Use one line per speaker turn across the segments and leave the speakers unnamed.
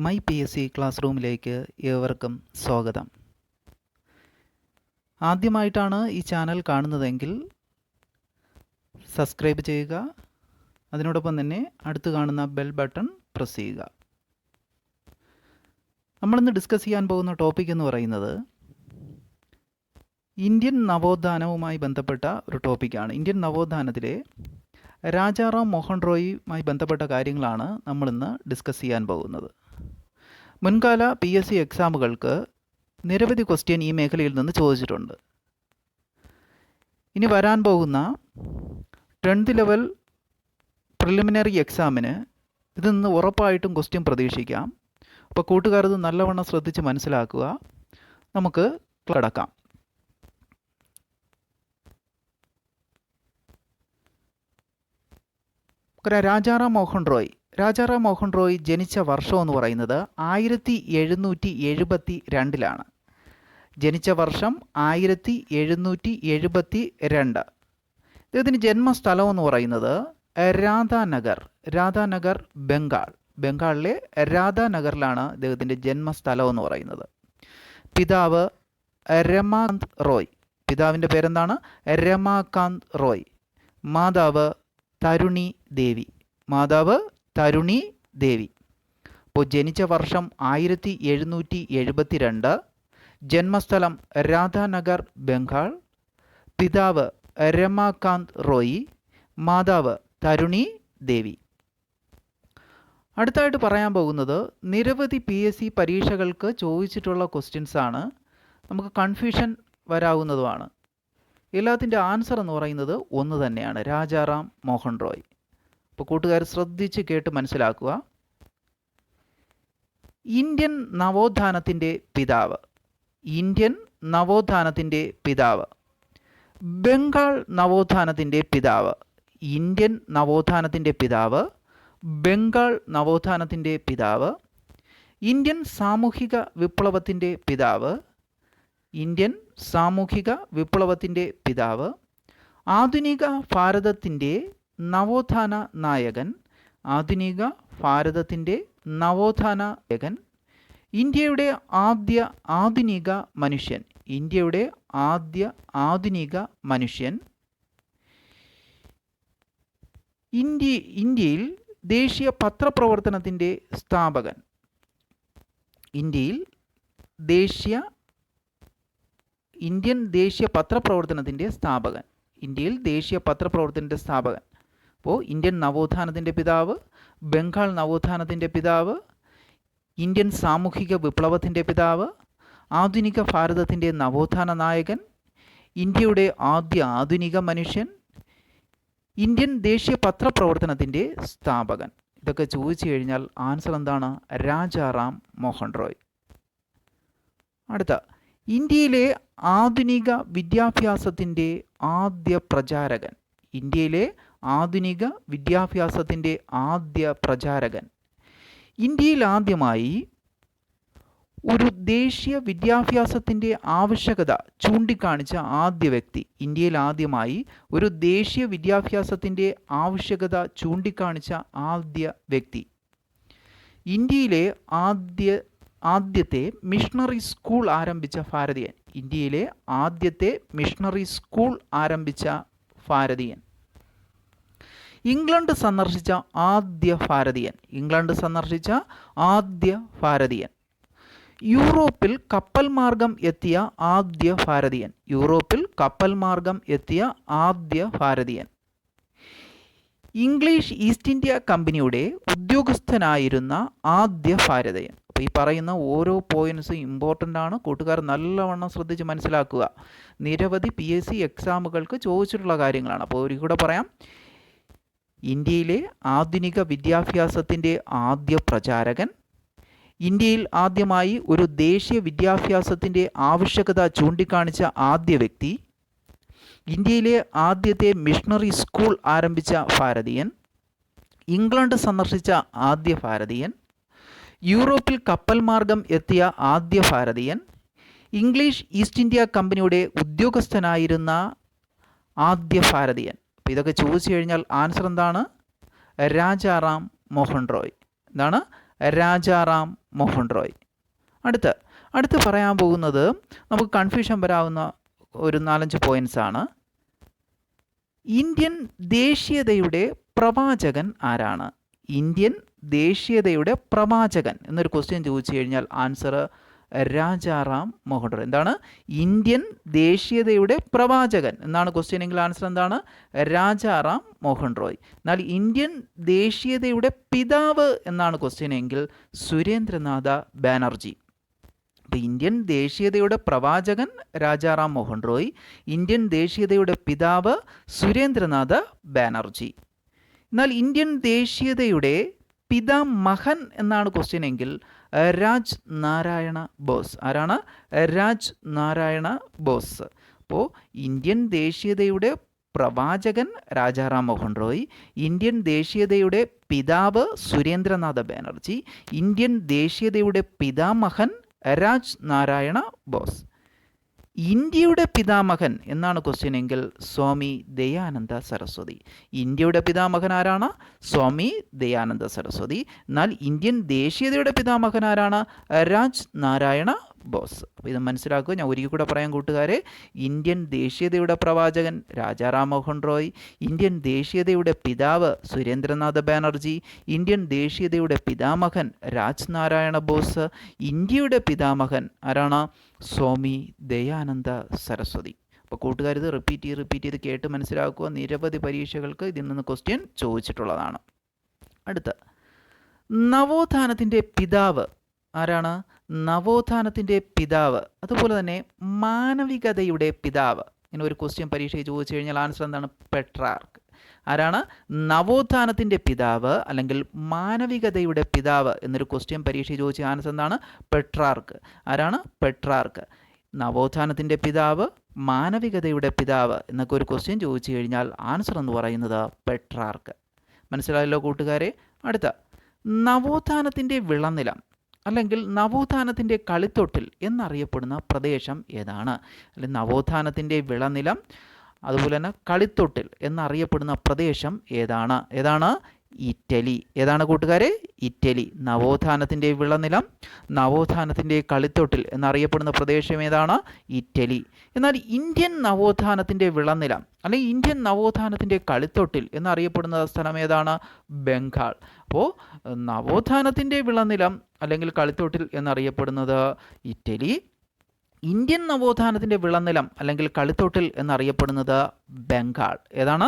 My P S C class റൂമിലേക്ക് ഏവർക്കും സ്വാഗതം. ആദ്യമായിട്ടാണ് ഈ ചാനൽ കാണുന്നതെങ്കിൽ സബ്സ്ക്രൈബ് ചെയ്യുക. അതിനോടൊപ്പം തന്നെ അടുത്ത് കാണുന്ന ബെൽ ബട്ടൺ പ്രസ് ചെയ്യുക. നമ്മളിന്ന് ഡിസ്കസ് ചെയ്യാൻ പോകുന്ന ടോപ്പിക് എന്ന് പറയുന്നത് ഇന്ത്യൻ നവോത്ഥാനവുമായി ബന്ധപ്പെട്ട ഒരു ടോപ്പിക്കാണ്. ഇന്ത്യൻ നവോത്ഥാനത്തിലെ രാജാറാം മോഹൻ റോയിയുമായി ബന്ധപ്പെട്ട കാര്യങ്ങളാണ് നമ്മളിന്ന് ഡിസ്കസ് ചെയ്യാൻ പോകുന്നത്. മുൻകാല PSC എക്സാമുകൾക്ക് നിരവധി ക്വസ്റ്റ്യൻ ഈ മേഖലയിൽ നിന്ന് ചോദിച്ചിട്ടുണ്ട്. ഇനി വരാൻ പോകുന്ന 10th ലെവൽ പ്രിലിമിനറി എക്സാമിന് ഇതിൽ നിന്ന് ഉറപ്പായിട്ടും ക്വസ്റ്റ്യൻ പ്രതീക്ഷിക്കാം. അപ്പോൾ കൂട്ടുകാർ ഇത് നല്ലവണ്ണം ശ്രദ്ധിച്ച് മനസ്സിലാക്കുക. നമുക്ക് കടക്കാം. രാജാറാം മോഹൻ റോയ് ജനിച്ച വർഷം എന്ന് പറയുന്നത് 1772 ജനിച്ച വർഷം 1772. ഇദ്ദേഹത്തിൻ്റെ ജന്മസ്ഥലം എന്ന് പറയുന്നത് രാധാനഗർ ബംഗാളിലെ രാധാനഗറിലാണ് ഇദ്ദേഹത്തിൻ്റെ ജന്മസ്ഥലം എന്ന് പറയുന്നത്. പിതാവ് രമാകാന്ത് റോയ്, പിതാവിൻ്റെ പേരെന്താണ്? രമാകാന്ത് റോയ്. മാതാവ് തരുണി ദേവി. അപ്പോൾ ജനിച്ച വർഷം 1772, ജന്മസ്ഥലം രാധാനഗർ ബംഗാൾ, പിതാവ് രമാകാന്ത് റോയ്, മാതാവ് തരുണി ദേവി. അടുത്തായിട്ട് പറയാൻ പോകുന്നത് നിരവധി PSC പരീക്ഷകൾക്ക് ചോദിച്ചിട്ടുള്ള ക്വസ്റ്റ്യൻസ് ആണ്. നമുക്ക് കൺഫ്യൂഷൻ വരാവുന്നതുമാണ്. എല്ലാത്തിൻ്റെ ആൻസർ എന്ന് പറയുന്നത് ഒന്ന് തന്നെയാണ്, രാജാറാം മോഹൻ റോയ്. അപ്പോൾ കൂട്ടുകാർ ശ്രദ്ധിച്ച് കേട്ട് മനസ്സിലാക്കുക. ഇന്ത്യൻ നവോത്ഥാനത്തിൻ്റെ പിതാവ്, ബംഗാൾ നവോത്ഥാനത്തിൻ്റെ പിതാവ്, ഇന്ത്യൻ നവോത്ഥാനത്തിൻ്റെ പിതാവ്, ബംഗാൾ നവോത്ഥാനത്തിൻ്റെ പിതാവ്, ഇന്ത്യൻ സാമൂഹിക വിപ്ലവത്തിൻ്റെ പിതാവ്, ആധുനിക ഭാരതത്തിൻ്റെ നവോത്ഥാന നായകൻ, ഇന്ത്യയുടെ ആദ്യ ആധുനിക മനുഷ്യൻ, ഇന്ത്യയിൽ ദേശീയ പത്രപ്രവർത്തനത്തിൻ്റെ സ്ഥാപകൻ, ഇന്ത്യൻ ദേശീയ പത്രപ്രവർത്തനത്തിൻ്റെ സ്ഥാപകൻ. അപ്പോൾ ഇന്ത്യൻ നവോത്ഥാനത്തിൻ്റെ പിതാവ്, ബംഗാൾ നവോത്ഥാനത്തിൻ്റെ പിതാവ്, ഇന്ത്യൻ സാമൂഹിക വിപ്ലവത്തിൻ്റെ പിതാവ്, ആധുനിക ഭാരതത്തിൻ്റെ നവോത്ഥാന നായകൻ, ഇന്ത്യയുടെ ആദ്യ ആധുനിക മനുഷ്യൻ, ഇന്ത്യൻ ദേശീയ പത്രപ്രവർത്തനത്തിൻ്റെ സ്ഥാപകൻ. ഇതൊക്കെ ചോദിച്ചു കഴിഞ്ഞാൽ ആൻസർ എന്താണ്? രാജാറാം മോഹൻ റോയ്. അടുത്ത, ഇന്ത്യയിലെ ആധുനിക വിദ്യാഭ്യാസത്തിൻ്റെ ആദ്യ പ്രചാരകൻ, ഇന്ത്യയിൽ ആദ്യമായി ഒരു ദേശീയ വിദ്യാഭ്യാസത്തിൻ്റെ ആവശ്യകത ചൂണ്ടിക്കാണിച്ച ആദ്യ വ്യക്തി, ഇന്ത്യയിലെ ആദ്യത്തെ മിഷണറി സ്കൂൾ ആരംഭിച്ച ഭാരതീയൻ, ഇംഗ്ലണ്ട് സന്ദർശിച്ച ആദ്യ ഭാരതീയൻ, യൂറോപ്പിൽ കപ്പൽ മാർഗം എത്തിയ ആദ്യ ഭാരതീയൻ, ഇംഗ്ലീഷ് ഈസ്റ്റ് ഇന്ത്യ കമ്പനിയുടെ ഉദ്യോഗസ്ഥനായിരുന്ന ആദ്യ ഭാരതീയൻ. അപ്പോൾ ഈ പറയുന്ന ഓരോ പോയിന്റ്സും ഇമ്പോർട്ടൻ്റ് ആണ്. കൂട്ടുകാർ നല്ലവണ്ണം ശ്രദ്ധിച്ച് മനസ്സിലാക്കുക. നിരവധി PSC എക്സാമുകൾക്ക് ചോദിച്ചിട്ടുള്ള കാര്യങ്ങളാണ്. അപ്പോൾ ഒരു കൂടെ പറയാം. ഇന്ത്യയിലെ ആധുനിക വിദ്യാഭ്യാസത്തിൻ്റെ ആദ്യ പ്രചാരകൻ, ഇന്ത്യയിൽ ആദ്യമായി ഒരു ദേശീയ വിദ്യാഭ്യാസത്തിൻ്റെ ആവശ്യകത ചൂണ്ടിക്കാണിച്ച ആദ്യ വ്യക്തി, ഇന്ത്യയിലെ ആദ്യത്തെ മിഷണറി സ്കൂൾ ആരംഭിച്ച ഭാരതീയൻ, ഇംഗ്ലണ്ട് സന്ദർശിച്ച ആദ്യ ഭാരതീയൻ, യൂറോപ്പിൽ കപ്പൽ മാർഗം എത്തിയ ആദ്യ ഭാരതീയൻ, ഇംഗ്ലീഷ് ഈസ്റ്റ് ഇന്ത്യ കമ്പനിയുടെ ഉദ്യോഗസ്ഥനായിരുന്ന ആദ്യ ഭാരതീയൻ. അപ്പോൾ ഇതൊക്കെ ചോദിച്ചു കഴിഞ്ഞാൽ ആൻസർ എന്താണ്? രാജാറാം മോഹൻ റോയ്. എന്താണ്? രാജാറാം മോഹൻ റോയ്. അടുത്ത് പറയാൻ പോകുന്നത് നമുക്ക് കൺഫ്യൂഷൻ വരാവുന്ന ഒരു 4-5 പോയിന്റ്സ് ആണ്. ഇന്ത്യൻ ദേശീയതയുടെ പ്രവാചകൻ ആരാണ്? ഇന്ത്യൻ ദേശീയതയുടെ പ്രവാചകൻ എന്നൊരു ക്വസ്റ്റ്യൻ ചോദിച്ചു കഴിഞ്ഞാൽ ആൻസർ രാജാറാം മോഹൻ റോയ്. എന്താണ്? ഇന്ത്യൻ ദേശീയതയുടെ പ്രവാചകൻ എന്നാണ് ക്വസ്റ്റ്യൻ എങ്കിൽ ആൻസർ എന്താണ്? രാജാറാം മോഹൻ റോയ്. എന്നാൽ ഇന്ത്യൻ ദേശീയതയുടെ പിതാവ് എന്നാണ് ക്വസ്റ്റ്യൻ എങ്കിൽ സുരേന്ദ്രനാഥ ബാനർജി. അപ്പോൾ ഇന്ത്യൻ ദേശീയതയുടെ പ്രവാചകൻ രാജാറാം മോഹൻ റോയ്, ഇന്ത്യൻ ദേശീയതയുടെ പിതാവ് സുരേന്ദ്രനാഥ ബാനർജി. എന്നാൽ ഇന്ത്യൻ ദേശീയതയുടെ പിതാമഹൻ എന്നാണ് ക്വസ്റ്റ്യൻ എങ്കിൽ രാജ് നാരായണ ബോസ്. ആരാണ്? രാജ് നാരായണ ബോസ്. അപ്പോൾ ഇന്ത്യൻ ദേശീയതയുടെ പ്രവാചകൻ രാജാറാം മോഹൻ റോയ്, ഇന്ത്യൻ ദേശീയതയുടെ പിതാവ് സുരേന്ദ്രനാഥ ബാനർജി, ഇന്ത്യൻ ദേശീയതയുടെ പിതാമഹൻ രാജ് നാരായണ ബോസ്. ഇന്ത്യയുടെ പിതാമഹൻ എന്നാണ് ക്വസ്റ്റ്യൻ എങ്കിൽ സ്വാമി ദയാനന്ദ സരസ്വതി. ഇന്ത്യയുടെ പിതാമഹൻ ആരാണ്? സ്വാമി ദയാനന്ദ സരസ്വതി. എന്നാൽ ഇന്ത്യൻ ദേശീയതയുടെ പിതാമഹൻ ആരാണ്? രാജ് നാരായണ ബോസ്. അപ്പോൾ ഇത് മനസ്സിലാക്കുക. ഞാൻ ഒരിക്കൽ കൂടെ പറയാൻ കൂട്ടുകാരെ, ഇന്ത്യൻ ദേശീയതയുടെ പ്രവാചകൻ രാജാറാം മോഹൻ റോയ്, ഇന്ത്യൻ ദേശീയതയുടെ പിതാവ് സുരേന്ദ്രനാഥ ബാനർജി, ഇന്ത്യൻ ദേശീയതയുടെ പിതാമഹൻ രാജ് നാരായണ ബോസ്, ഇന്ത്യയുടെ പിതാമഹൻ ആരാണ്? സ്വാമി ദയാനന്ദ സരസ്വതി. അപ്പോൾ കൂട്ടുകാർ ഇത് റിപ്പീറ്റ് ചെയ്ത് കേട്ട് മനസ്സിലാക്കുക. നിരവധി പരീക്ഷകൾക്ക് ഇതിൽ നിന്ന് ക്വസ്റ്റ്യൻ ചോദിച്ചിട്ടുള്ളതാണ്. അടുത്ത നവോത്ഥാനത്തിൻ്റെ പിതാവ് ആരാണ്? നവോത്ഥാനത്തിൻ്റെ പിതാവ്, അതുപോലെ തന്നെ മാനവികതയുടെ പിതാവ്. ഇങ്ങനെ ഒരു ക്വസ്റ്റ്യൻ പരീക്ഷയിൽ ചോദിച്ചു കഴിഞ്ഞാൽ ആൻസർ എന്താണ്? പെട്രാർക്ക്. ആരാണ്? നവോത്ഥാനത്തിൻ്റെ പിതാവ് അല്ലെങ്കിൽ മാനവികതയുടെ പിതാവ് എന്നൊരു ക്വസ്റ്റ്യൻ പരീക്ഷയിൽ ചോദിച്ച ആൻസർ എന്താണ്? പെട്രാർക്ക്. ആരാണ്? പെട്രാർക്ക്. നവോത്ഥാനത്തിൻ്റെ പിതാവ്, മാനവികതയുടെ പിതാവ് എന്നൊക്കെ ഒരു ക്വസ്റ്റ്യൻ ചോദിച്ചു കഴിഞ്ഞാൽ ആൻസർ എന്ന് പറയുന്നത് പെട്രാർക്ക്. മനസ്സിലായല്ലോ കൂട്ടുകാരെ? അടുത്ത നവോത്ഥാനത്തിൻ്റെ വിളനിലം അല്ലെങ്കിൽ നവോത്ഥാനത്തിൻ്റെ കളിത്തൊട്ടിൽ എന്നറിയപ്പെടുന്ന പ്രദേശം ഏതാണ്? അല്ലെങ്കിൽ നവോത്ഥാനത്തിൻ്റെ വിളനിലം അതുപോലെ തന്നെ കളിത്തൊട്ടിൽ എന്നറിയപ്പെടുന്ന പ്രദേശം ഏതാണ്? ഇറ്റലി. ഏതാണ് കൂട്ടുകാരെ? ഇറ്റലി. നവോത്ഥാനത്തിൻ്റെ വിളനിലം, നവോത്ഥാനത്തിൻ്റെ കളിത്തൊട്ടിൽ എന്നറിയപ്പെടുന്ന പ്രദേശം ഏതാണ്? ഇറ്റലി. എന്നാൽ ഇന്ത്യൻ നവോത്ഥാനത്തിൻ്റെ വിളനിലം അല്ലെങ്കിൽ ഇന്ത്യൻ നവോത്ഥാനത്തിൻ്റെ കളിത്തൊട്ടിൽ എന്നറിയപ്പെടുന്ന സ്ഥലം ഏതാണ്? ബംഗാൾ. അപ്പോൾ നവോത്ഥാനത്തിൻ്റെ വിളനിലം അല്ലെങ്കിൽ കളിത്തൊട്ടിൽ എന്നറിയപ്പെടുന്നത് ഇറ്റലി, ഇന്ത്യൻ നവോത്ഥാനത്തിൻ്റെ വിളനിലം അല്ലെങ്കിൽ കളിത്തൊട്ടിൽ എന്നറിയപ്പെടുന്നത് ബംഗാൾ. ഏതാണ്?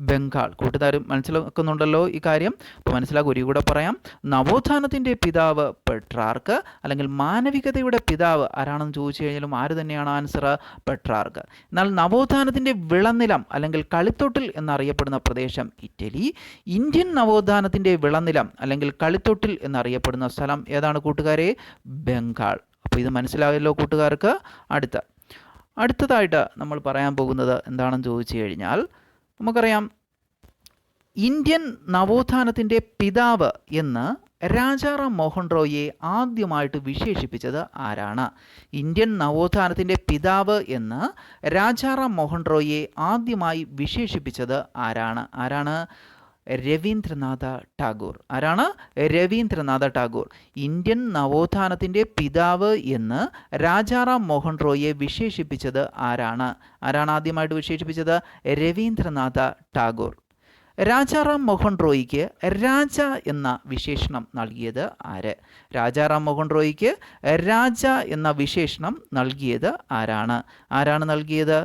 ബംഗാൾ. കൂട്ടുകാരും മനസ്സിലാക്കുന്നുണ്ടല്ലോ ഈ കാര്യം? അപ്പോൾ മനസ്സിലാക്കുക. ഒരു കൂടെ പറയാം. നവോത്ഥാനത്തിൻ്റെ പിതാവ് പെട്രാർക്ക് അല്ലെങ്കിൽ മാനവികതയുടെ പിതാവ് ആരാണെന്ന് ചോദിച്ചു കഴിഞ്ഞാലും ആര് തന്നെയാണ് ആൻസർ? പെട്രാർക്ക്. എന്നാൽ നവോത്ഥാനത്തിൻ്റെ വിളനിലം അല്ലെങ്കിൽ കളിത്തൊട്ടിൽ എന്നറിയപ്പെടുന്ന പ്രദേശം ഇറ്റലി, ഇന്ത്യൻ നവോത്ഥാനത്തിൻ്റെ വിളനിലം അല്ലെങ്കിൽ കളിത്തൊട്ടിൽ എന്നറിയപ്പെടുന്ന സ്ഥലം ഏതാണ് കൂട്ടുകാരെ? ബംഗാൾ. അപ്പോൾ ഇത് മനസ്സിലായല്ലോ കൂട്ടുകാർക്ക്? അടുത്തതായിട്ട് നമ്മൾ പറയാൻ പോകുന്നത് എന്താണെന്ന് ചോദിച്ചു കഴിഞ്ഞാൽ നമുക്കറിയാം, ഇന്ത്യൻ നവോത്ഥാനത്തിൻ്റെ പിതാവ് എന്ന് രാജാറാം മോഹൻ റോയിയെ ആദ്യമായിട്ട് വിശേഷിപ്പിച്ചത് ആരാണ്? ഇന്ത്യൻ നവോത്ഥാനത്തിൻ്റെ പിതാവ് എന്ന് രാജാറാം മോഹൻ റോയിയെ ആദ്യമായി വിശേഷിപ്പിച്ചത് ആരാണ്? രവീന്ദ്രനാഥ ടാഗോർ. ആരാണ്? രവീന്ദ്രനാഥ ടാഗോർ. ഇന്ത്യൻ നവോത്ഥാനത്തിൻ്റെ പിതാവ് എന്ന് രാജാറാം മോഹൻ റോയിയെ വിശേഷിപ്പിച്ചത് ആരാണ് ആദ്യമായിട്ട് വിശേഷിപ്പിച്ചത്? രവീന്ദ്രനാഥ ടാഗോർ. രാജാറാം മോഹൻ റോയിക്ക് രാജ എന്ന വിശേഷണം നൽകിയത് ആര്? രാജാറാം മോഹൻ റോയിക്ക് രാജ എന്ന വിശേഷണം നൽകിയത് ആരാണ് നൽകിയത്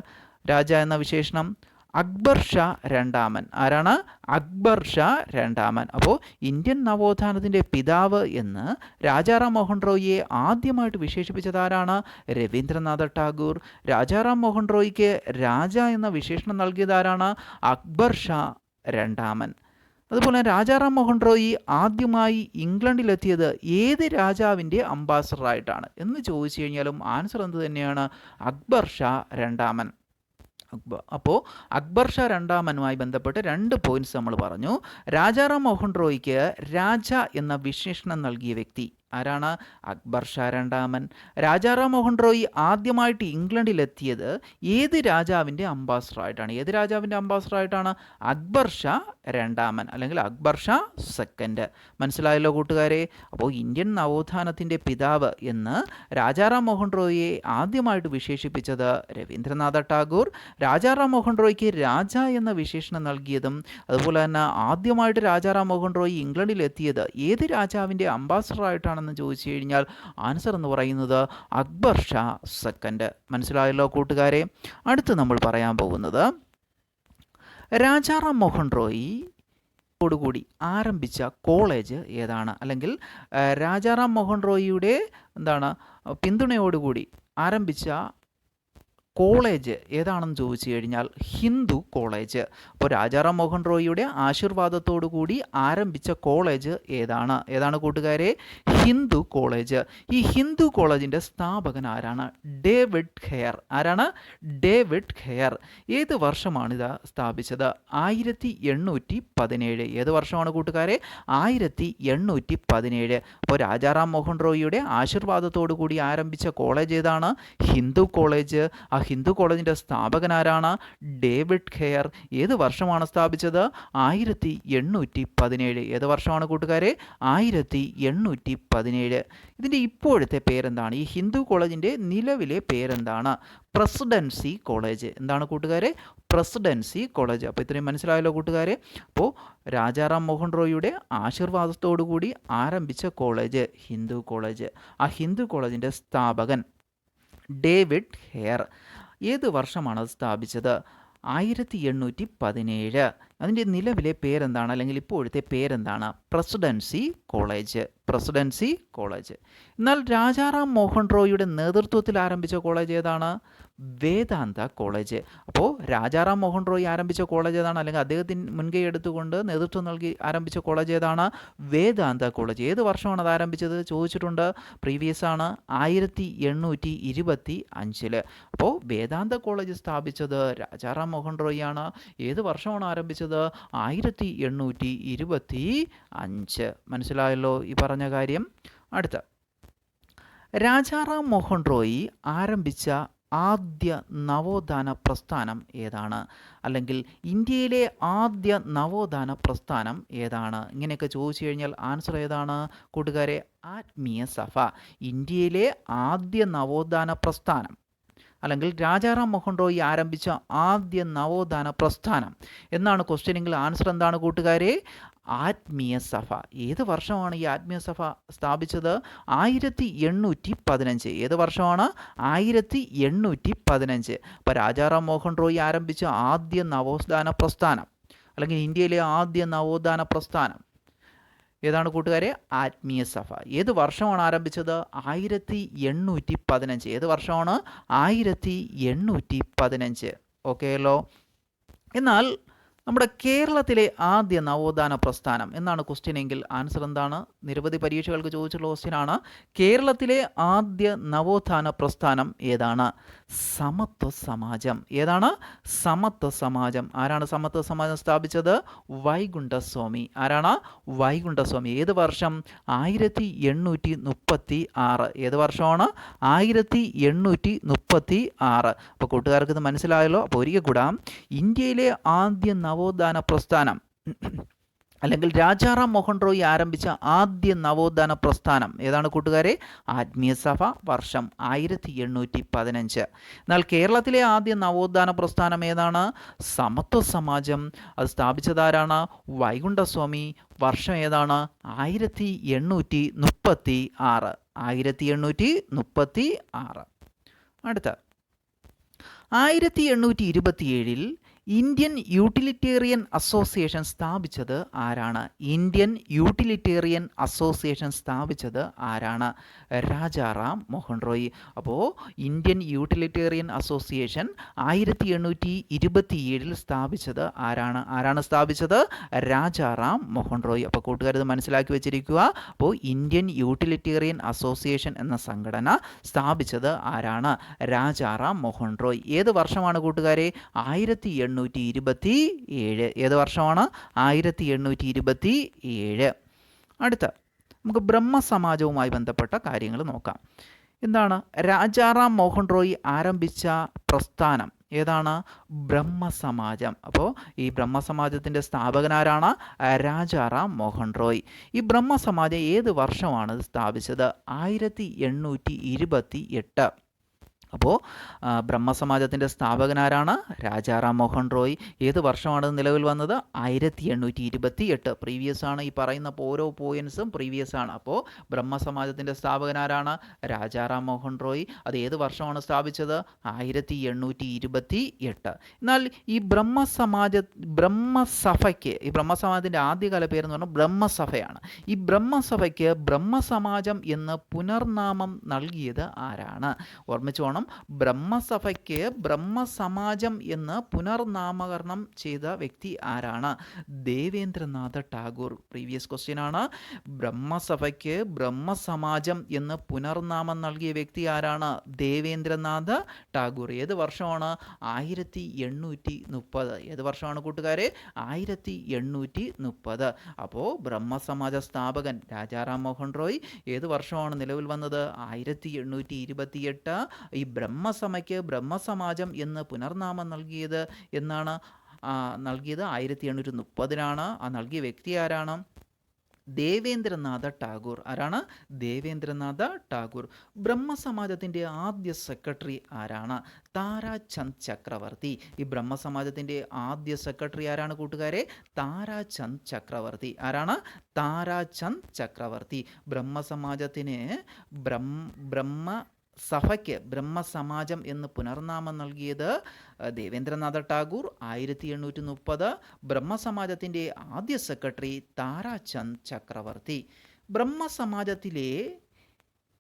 രാജ എന്ന വിശേഷണം? അക്ബർ ഷാ രണ്ടാമൻ. ആരാണ്? അക്ബർ ഷാ രണ്ടാമൻ. അപ്പോൾ ഇന്ത്യൻ നവോത്ഥാനത്തിൻ്റെ പിതാവ് എന്ന് രാജാറാം മോഹൻ റോയിയെ ആദ്യമായിട്ട് വിശേഷിപ്പിച്ചത് ആരാണ്? രവീന്ദ്രനാഥ ടാഗോർ. രാജാറാം മോഹൻ റോയിക്ക് രാജ എന്ന വിശേഷണം നൽകിയത് ആരാണ്? അക്ബർ ഷാ രണ്ടാമൻ. അതുപോലെ രാജാറാം മോഹൻ റോയി ആദ്യമായി ഇംഗ്ലണ്ടിലെത്തിയത് ഏത് രാജാവിൻ്റെ അംബാസഡറായിട്ടാണ് എന്ന് ചോദിച്ചു കഴിഞ്ഞാലും ആൻസർ എന്ത് തന്നെയാണ്? അക്ബർ ഷാ രണ്ടാമൻ. അപ്പോൾ അക്ബർ ഷാ രണ്ടാമനുമായി ബന്ധപ്പെട്ട് 2 പോയിന്റ്സ് നമ്മൾ പറഞ്ഞു. രാജാറാം മോഹൻ റോയിക്ക് രാജ എന്ന വിശേഷണം നൽകിയ വ്യക്തി ആരാണ്? അക്ബർ ഷാ രണ്ടാമൻ. രാജാറാം മോഹൻ റോയ് ആദ്യമായിട്ട് ഇംഗ്ലണ്ടിലെത്തിയത് ഏത് രാജാവിൻ്റെ അംബാസഡറായിട്ടാണ്? ഏത് രാജാവിൻ്റെ അംബാസഡറായിട്ടാണ്? അക്ബർ ഷാ രണ്ടാമൻ അല്ലെങ്കിൽ അക്ബർ ഷാ സെക്കൻഡ്. മനസ്സിലായല്ലോ കൂട്ടുകാരെ? അപ്പോൾ ഇന്ത്യൻ നവോത്ഥാനത്തിൻ്റെ പിതാവ് എന്ന് രാജാറാം മോഹൻ റോയിയെ ആദ്യമായിട്ട് വിശേഷിപ്പിച്ചത് രവീന്ദ്രനാഥ ടാഗോർ. രാജാറാം മോഹൻ റോയ്ക്ക് രാജ എന്ന വിശേഷണം നൽകിയതും അതുപോലെ തന്നെ ആദ്യമായിട്ട് രാജാറാം മോഹൻ റോയ് ഇംഗ്ലണ്ടിൽ എത്തിയത് ഏത് രാജാവിൻ്റെ അംബാസഡറായിട്ടാണെന്ന് ചോദിച്ചു കഴിഞ്ഞാൽ ആൻസർ എന്ന് പറയുന്നത് അക്ബർ ഷാ സെക്കൻഡ്. മനസ്സിലായല്ലോ കൂട്ടുകാരെ? അടുത്ത് നമ്മൾ പറയാൻ പോകുന്നത് രാജാറാം മോഹൻ റോയ് ോടുകൂടി ആരംഭിച്ച കോളേജ് ഏതാണ്? അല്ലെങ്കിൽ രാജാറാം മോഹൻ റോയിയുടെ പിന്തുണയോടുകൂടി ആരംഭിച്ച കോളേജ് ഏതാണെന്ന് ചോദിച്ചു കഴിഞ്ഞാൽ ഹിന്ദു കോളേജ്. അപ്പോൾ രാജാറാം മോഹൻ റോയിയുടെ ആശീർവാദത്തോടു കൂടി ആരംഭിച്ച കോളേജ് ഏതാണ് കൂട്ടുകാരെ? ഹിന്ദു കോളേജ്. ഈ ഹിന്ദു കോളേജിൻ്റെ സ്ഥാപകൻ ആരാണ്? ഡേവിഡ് ഖെയർ. ആരാണ്? ഡേവിഡ് ഖെയർ. ഏത് വർഷമാണിത് സ്ഥാപിച്ചത്? 1817. ഏത് വർഷമാണ് കൂട്ടുകാരെ? 1817. അപ്പോൾ രാജാറാം മോഹൻ റോയിയുടെ ആശീർവാദത്തോടു കൂടി ആരംഭിച്ച കോളേജ് ഏതാണ്? ഹിന്ദു കോളേജ്. ആ ഹിന്ദു കോളേജിൻ്റെ സ്ഥാപകൻ ആരാണ്? ഡേവിഡ് ഖെയർ. ഏത് വർഷമാണ് സ്ഥാപിച്ചത്? 1817. ഏത് വർഷമാണ് കൂട്ടുകാരെ? 1817. ഇതിൻ്റെ ഇപ്പോഴത്തെ പേരെന്താണ്? ഈ ഹിന്ദു കോളേജിൻ്റെ നിലവിലെ പേരെന്താണ്? Presidency college. എന്താണ് കൂട്ടുകാരെ? Presidency college. അപ്പോൾ ഇത്രയും മനസ്സിലായല്ലോ കൂട്ടുകാരെ? അപ്പോൾ രാജാറാം മോഹൻ റോയിയുടെ ആശീർവാദത്തോടു കൂടി ആരംഭിച്ച കോളേജ് ഹിന്ദു കോളേജ്. ആ ഹിന്ദു കോളേജിൻ്റെ സ്ഥാപകൻ ഡേവിഡ് ഖെയർ. ഏത് വർഷമാണ് അത് സ്ഥാപിച്ചത്? 1817. അതിൻ്റെ നിലവിലെ പേരെന്താണ്? അല്ലെങ്കിൽ ഇപ്പോഴത്തെ പേരെന്താണ്? Presidency college. Presidency college. എന്നാൽ രാജാറാം മോഹൻ റോയിയുടെ നേതൃത്വത്തിൽ ആരംഭിച്ച കോളേജ് ഏതാണ്? വേദാന്ത കോളേജ്. അപ്പോൾ രാജാറാം മോഹൻ റോയ് ആരംഭിച്ച കോളേജ് ഏതാണ്? അല്ലെങ്കിൽ അദ്ദേഹത്തിന് മുൻകൈ എടുത്തുകൊണ്ട് നേതൃത്വം നൽകി ആരംഭിച്ച കോളേജ് ഏതാണ്? വേദാന്ത കോളേജ്. ഏത് വർഷമാണ് അത് ആരംഭിച്ചത് ചോദിച്ചിട്ടുണ്ട്. പ്രീവിയസ് ആണ്. 1825. അപ്പോൾ വേദാന്ത കോളേജ് സ്ഥാപിച്ചത് രാജാറാം മോഹൻ റോയ് ആണ്. ഏത് വർഷമാണ് ആരംഭിച്ചത്? 1825. മനസ്സിലായല്ലോ ഈ പറഞ്ഞ കാര്യം? അടുത്ത രാജാറാം മോഹൻ റോയ് ആരംഭിച്ച ആദ്യ നവോത്ഥാന പ്രസ്ഥാനം ഏതാണ്? അല്ലെങ്കിൽ ഇന്ത്യയിലെ ആദ്യ നവോത്ഥാന പ്രസ്ഥാനം ഏതാണ്? ഇങ്ങനെയൊക്കെ ചോദിച്ചു കഴിഞ്ഞാൽ ആൻസർ ഏതാണ് കൂട്ടുകാരെ? ആത്മീയ സഭ. ഇന്ത്യയിലെ ആദ്യ നവോത്ഥാന പ്രസ്ഥാനം അല്ലെങ്കിൽ രാജാറാം മോഹൻ റോയ് ആരംഭിച്ച ആദ്യ നവോത്ഥാന പ്രസ്ഥാനം എന്നാണ് ക്വസ്റ്റ്യനെങ്കിൽ ആൻസർ എന്താണ് കൂട്ടുകാരെ? ആത്മീയ സഭ. ഏത് വർഷമാണ് ഈ ആത്മീയ സഭ സ്ഥാപിച്ചത്? 1815. ഏത് വർഷമാണ്? 1815. അപ്പോൾ രാജാറാം മോഹൻ റോയ് ആരംഭിച്ച ആദ്യ നവോത്ഥാന പ്രസ്ഥാനം അല്ലെങ്കിൽ ഇന്ത്യയിലെ ആദ്യ നവോത്ഥാന പ്രസ്ഥാനം ഏതാണ് കൂട്ടുകാരെ? ആത്മീയ സഭ. ഏത് വർഷമാണ് ആരംഭിച്ചത്? 1815. ഏത് വർഷമാണ്? 1815. ഓക്കെ അല്ലോ? എന്നാൽ നമ്മുടെ കേരളത്തിലെ ആദ്യ നവോത്ഥാന പ്രസ്ഥാനം എന്നാണ് ക്വസ്റ്റ്യൻ എങ്കിൽ ആൻസർ എന്താണ്? നിരവധി പരീക്ഷകൾക്ക് ചോദിച്ചിട്ടുള്ള ക്വസ്റ്റ്യനാണ്. കേരളത്തിലെ ആദ്യ നവോത്ഥാന പ്രസ്ഥാനം ഏതാണ്? സമത്വ സമാജം. ഏതാണ്? സമത്വ സമാജം. ആരാണ് സമത്വ സമാജം സ്ഥാപിച്ചത്? വൈകുണ്ഠസ്വാമി. ആരാണ്? വൈകുണ്ഠസ്വാമി. ഏത് വർഷം? 1836. ഏത് വർഷമാണ്? 1836. അപ്പോൾ കൂട്ടുകാർക്ക് ഇത് മനസ്സിലായല്ലോ? അപ്പോൾ ഒരിക്കൽ കൂടാ, ഇന്ത്യയിലെ ആദ്യ നവോത്ഥാന പ്രസ്ഥാനം അല്ലെങ്കിൽ രാജാറാം മോഹൻ റോയ് ആരംഭിച്ച ആദ്യ നവോത്ഥാന പ്രസ്ഥാനം ഏതാണ് കൂട്ടുകാരെ? ആത്മീയ സഭ. വർഷം 1815. എന്നാൽ കേരളത്തിലെ ആദ്യ നവോത്ഥാന പ്രസ്ഥാനം ഏതാണ്? സമത്വ സമാജം. അത് സ്ഥാപിച്ചതാരാണ്? വൈകുണ്ഠസ്വാമി. വർഷം ഏതാണ്? 1836. 1836. അടുത്ത 1827 ഇന്ത്യൻ യൂട്ടിലിറ്റേറിയൻ അസോസിയേഷൻ സ്ഥാപിച്ചത് ആരാണ്? ഇന്ത്യൻ യൂട്ടിലിറ്റേറിയൻ അസോസിയേഷൻ സ്ഥാപിച്ചത് ആരാണ്? രാജാറാം മോഹൻ റോയ്. അപ്പോൾ ഇന്ത്യൻ യൂട്ടിലിറ്റേറിയൻ അസോസിയേഷൻ 1827 സ്ഥാപിച്ചത് ആരാണ്? ആരാണ് സ്ഥാപിച്ചത്? രാജാറാം മോഹൻ റോയ്. അപ്പോൾ കൂട്ടുകാരത് മനസ്സിലാക്കി വെച്ചിരിക്കുക. അപ്പോൾ ഇന്ത്യൻ യൂട്ടിലിറ്റേറിയൻ അസോസിയേഷൻ എന്ന സംഘടന സ്ഥാപിച്ചത് ആരാണ്? രാജാറാം മോഹൻ റോയ്. ഏത് വർഷമാണ് കൂട്ടുകാരെ? 1827. ഏത് വർഷമാണ്? 1827. അടുത്ത നമുക്ക് ബ്രഹ്മസമാജവുമായി ബന്ധപ്പെട്ട കാര്യങ്ങൾ നോക്കാം. എന്താണ് രാജാറാം മോഹൻ റോയ് ആരംഭിച്ച പ്രസ്ഥാനം? ഏതാണ്? ബ്രഹ്മസമാജം. അപ്പോൾ ഈ ബ്രഹ്മസമാജത്തിൻ്റെ സ്ഥാപകനാരാണ്? രാജാറാം മോഹൻ റോയ്. ഈ ബ്രഹ്മസമാജം ഏത് വർഷമാണ് സ്ഥാപിച്ചത്? 1828. അപ്പോൾ ബ്രഹ്മസമാജത്തിൻ്റെ സ്ഥാപകനാരാണ്? രാജാറാം മോഹൻ റോയ്. ഏത് വർഷമാണ് നിലവിൽ വന്നത്? 1828. പ്രീവിയസ് ആണ്. ഈ പറയുന്ന ഓരോ പോയിൻസും പ്രീവിയസ് ആണ്. അപ്പോൾ ബ്രഹ്മസമാജത്തിൻ്റെ സ്ഥാപകനാരാണ്? രാജാറാം മോഹൻ റോയ്. അത് ഏത് വർഷമാണ് സ്ഥാപിച്ചത്? 1828. എന്നാൽ ഈ ബ്രഹ്മസഭയ്ക്ക്, ഈ ബ്രഹ്മസമാജത്തിൻ്റെ ആദ്യകാല പേരെന്ന് പറഞ്ഞാൽ ബ്രഹ്മസഭയാണ്. ഈ ബ്രഹ്മസഭയ്ക്ക് ബ്രഹ്മസമാജം എന്ന് പുനർനാമം നൽകിയത് ആരാണ്? ഓർമ്മിച്ചോണം, ബ്രഹ്മസഭയ്ക്ക് ബ്രഹ്മസമാജം എന്ന് പുനർനാമകരണം ചെയ്ത വ്യക്തി ആരാണ്? ദേവേന്ദ്രനാഥ ടാഗോർ. പ്രീവിയസ് ക്വസ്റ്റ്യൻ ആണ്. ബ്രഹ്മസഭയ്ക്ക് ബ്രഹ്മസമാജം എന്ന് പുനർനാമം നൽകിയ വ്യക്തി ആരാണ്? ദേവേന്ദ്രനാഥ ടാഗോർ. ഏത് വർഷമാണ്? 1830. ഏത് വർഷമാണ് കൂട്ടുകാരെ? 1830. അപ്പോൾ ബ്രഹ്മസമാജ സ്ഥാപകൻ രാജാറാം മോഹൻ റോയ്. ഏത് വർഷമാണ് നിലവിൽ വന്നത്? 1828. ഈ ബ്രഹ്മസഭയ്ക്ക് ബ്രഹ്മസമാജം എന്ന് പുനർനാമം നൽകിയത് 1830. ആ നൽകിയ വ്യക്തി ആരാണ്? ദേവേന്ദ്രനാഥ ടാഗോർ. ആരാണ്? ദേവേന്ദ്രനാഥ ടാഗോർ. ബ്രഹ്മസമാജത്തിൻ്റെ ആദ്യ സെക്രട്ടറി ആരാണ്? താരാചന്ദ് ചക്രവർത്തി. ഈ ബ്രഹ്മസമാജത്തിൻ്റെ ആദ്യ സെക്രട്ടറി ആരാണ് കൂട്ടുകാരെ? താരാചന്ദ് ചക്രവർത്തി. ആരാണ്? താരാചന്ദ് ചക്രവർത്തി. ബ്രഹ്മസമാജത്തിന് സഭയ്ക്ക് ബ്രഹ്മസമാജം എന്ന് പുനർനാമം നൽകിയത് ദേവേന്ദ്രനാഥ ടാഗോർ. 1830. ബ്രഹ്മസമാജത്തിൻ്റെ ആദ്യ സെക്രട്ടറി താരാചന്ദ് ചക്രവർത്തി. ബ്രഹ്മസമാജത്തിലെ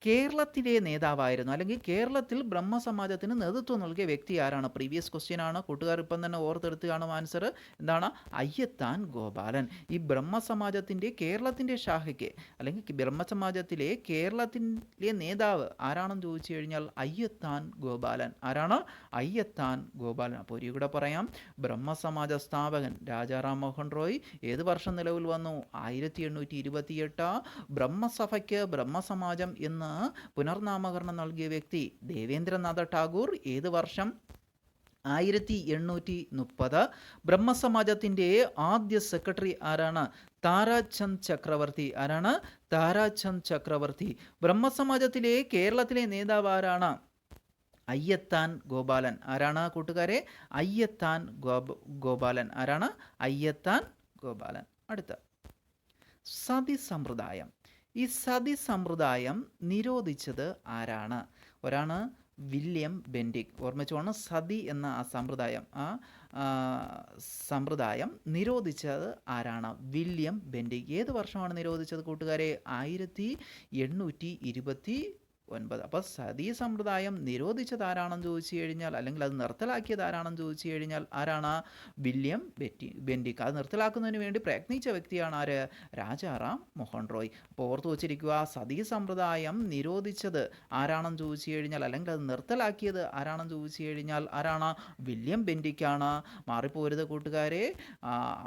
കേരളത്തിലെ നേതാവായിരുന്നു, അല്ലെങ്കിൽ കേരളത്തിൽ ബ്രഹ്മസമാജത്തിന് നേതൃത്വം നൽകിയ വ്യക്തി ആരാണ്? പ്രീവിയസ് ക്വസ്റ്റ്യൻ ആണ്. കൂട്ടുകാർ ഇപ്പം തന്നെ ഓർത്തെടുത്ത് കാണും ആൻസർ. എന്താണ്? അയ്യത്താൻ ഗോപാലൻ. ഈ ബ്രഹ്മസമാജത്തിൻ്റെ കേരളത്തിൻ്റെ ശാഖയ്ക്ക്, അല്ലെങ്കിൽ ബ്രഹ്മസമാജത്തിലെ കേരളത്തിലെ നേതാവ് ആരാണെന്ന് ചോദിച്ചു കഴിഞ്ഞാൽ അയ്യത്താൻ ഗോപാലൻ. ആരാണ്? അയ്യത്താൻ ഗോപാലൻ. അപ്പോൾ ഒരു കൂടെ പറയാം. ബ്രഹ്മസമാജ സ്ഥാപകൻ രാജാറാം മോഹൻ റോയ്. ഏത് വർഷം നിലവിൽ വന്നു? 1828. ബ്രഹ്മസഭയ്ക്ക് ബ്രഹ്മസമാജം എന്ന് പുനർനാമകരണം നൽകിയ വ്യക്തി ദേവേന്ദ്രനാഥ ടാഗോർ. ഏത് വർഷം? 1830. ബ്രഹ്മസമാജത്തിൻ്റെ ആദ്യ സെക്രട്ടറി ആരാണ്? താരാചന്ദ് ചക്രവർത്തി. ആരാണ്? താരാചന്ദ് ചക്രവർത്തി. ബ്രഹ്മസമാജത്തിലെ കേരളത്തിലെ നേതാവ് ആരാണ്? അയ്യത്താൻ ഗോപാലൻ. ആരാണ് കൂട്ടുകാരെ? അയ്യത്താൻ ഗോപാലൻ. ആരാണ്? അയ്യത്താൻ ഗോപാലൻ. അടുത്ത സതി സമ്പ്രദായം. ഈ സതി സമ്പ്രദായം നിരോധിച്ചത് ആരാണ്? ഒരാണ് വില്യം ബെൻഡിക്. ഓർമ്മിച്ചോണം, സതി എന്ന ആ സമ്പ്രദായം നിരോധിച്ചത് ആരാണ്? William Bentinck. ഏത് വർഷമാണ് നിരോധിച്ചത് കൂട്ടുകാരെ? 1829. അപ്പോൾ സതീ സമ്പ്രദായം നിരോധിച്ചത് ആരാണെന്ന് ചോദിച്ചു കഴിഞ്ഞാൽ, അല്ലെങ്കിൽ അത് നിർത്തലാക്കിയത് ആരാണെന്ന് ചോദിച്ചു കഴിഞ്ഞാൽ ആരാണ്? William Bentinck. അത് നിർത്തലാക്കുന്നതിന് വേണ്ടി പ്രയത്നിച്ച വ്യക്തിയാണ് ആര്? രാജാറാം മോഹൻ റോയ്. അപ്പോൾ ഓർത്ത് വച്ചിരിക്കുക, സതീ സമ്പ്രദായം നിരോധിച്ചത് ആരാണെന്ന് ചോദിച്ചു കഴിഞ്ഞാൽ, അല്ലെങ്കിൽ അത് നിർത്തലാക്കിയത് ആരാണെന്ന് ചോദിച്ചു കഴിഞ്ഞാൽ ആരാണ്? വില്യം ബെൻഡിക്കാണ്. മാറിപ്പോരുത് കൂട്ടുകാരെ.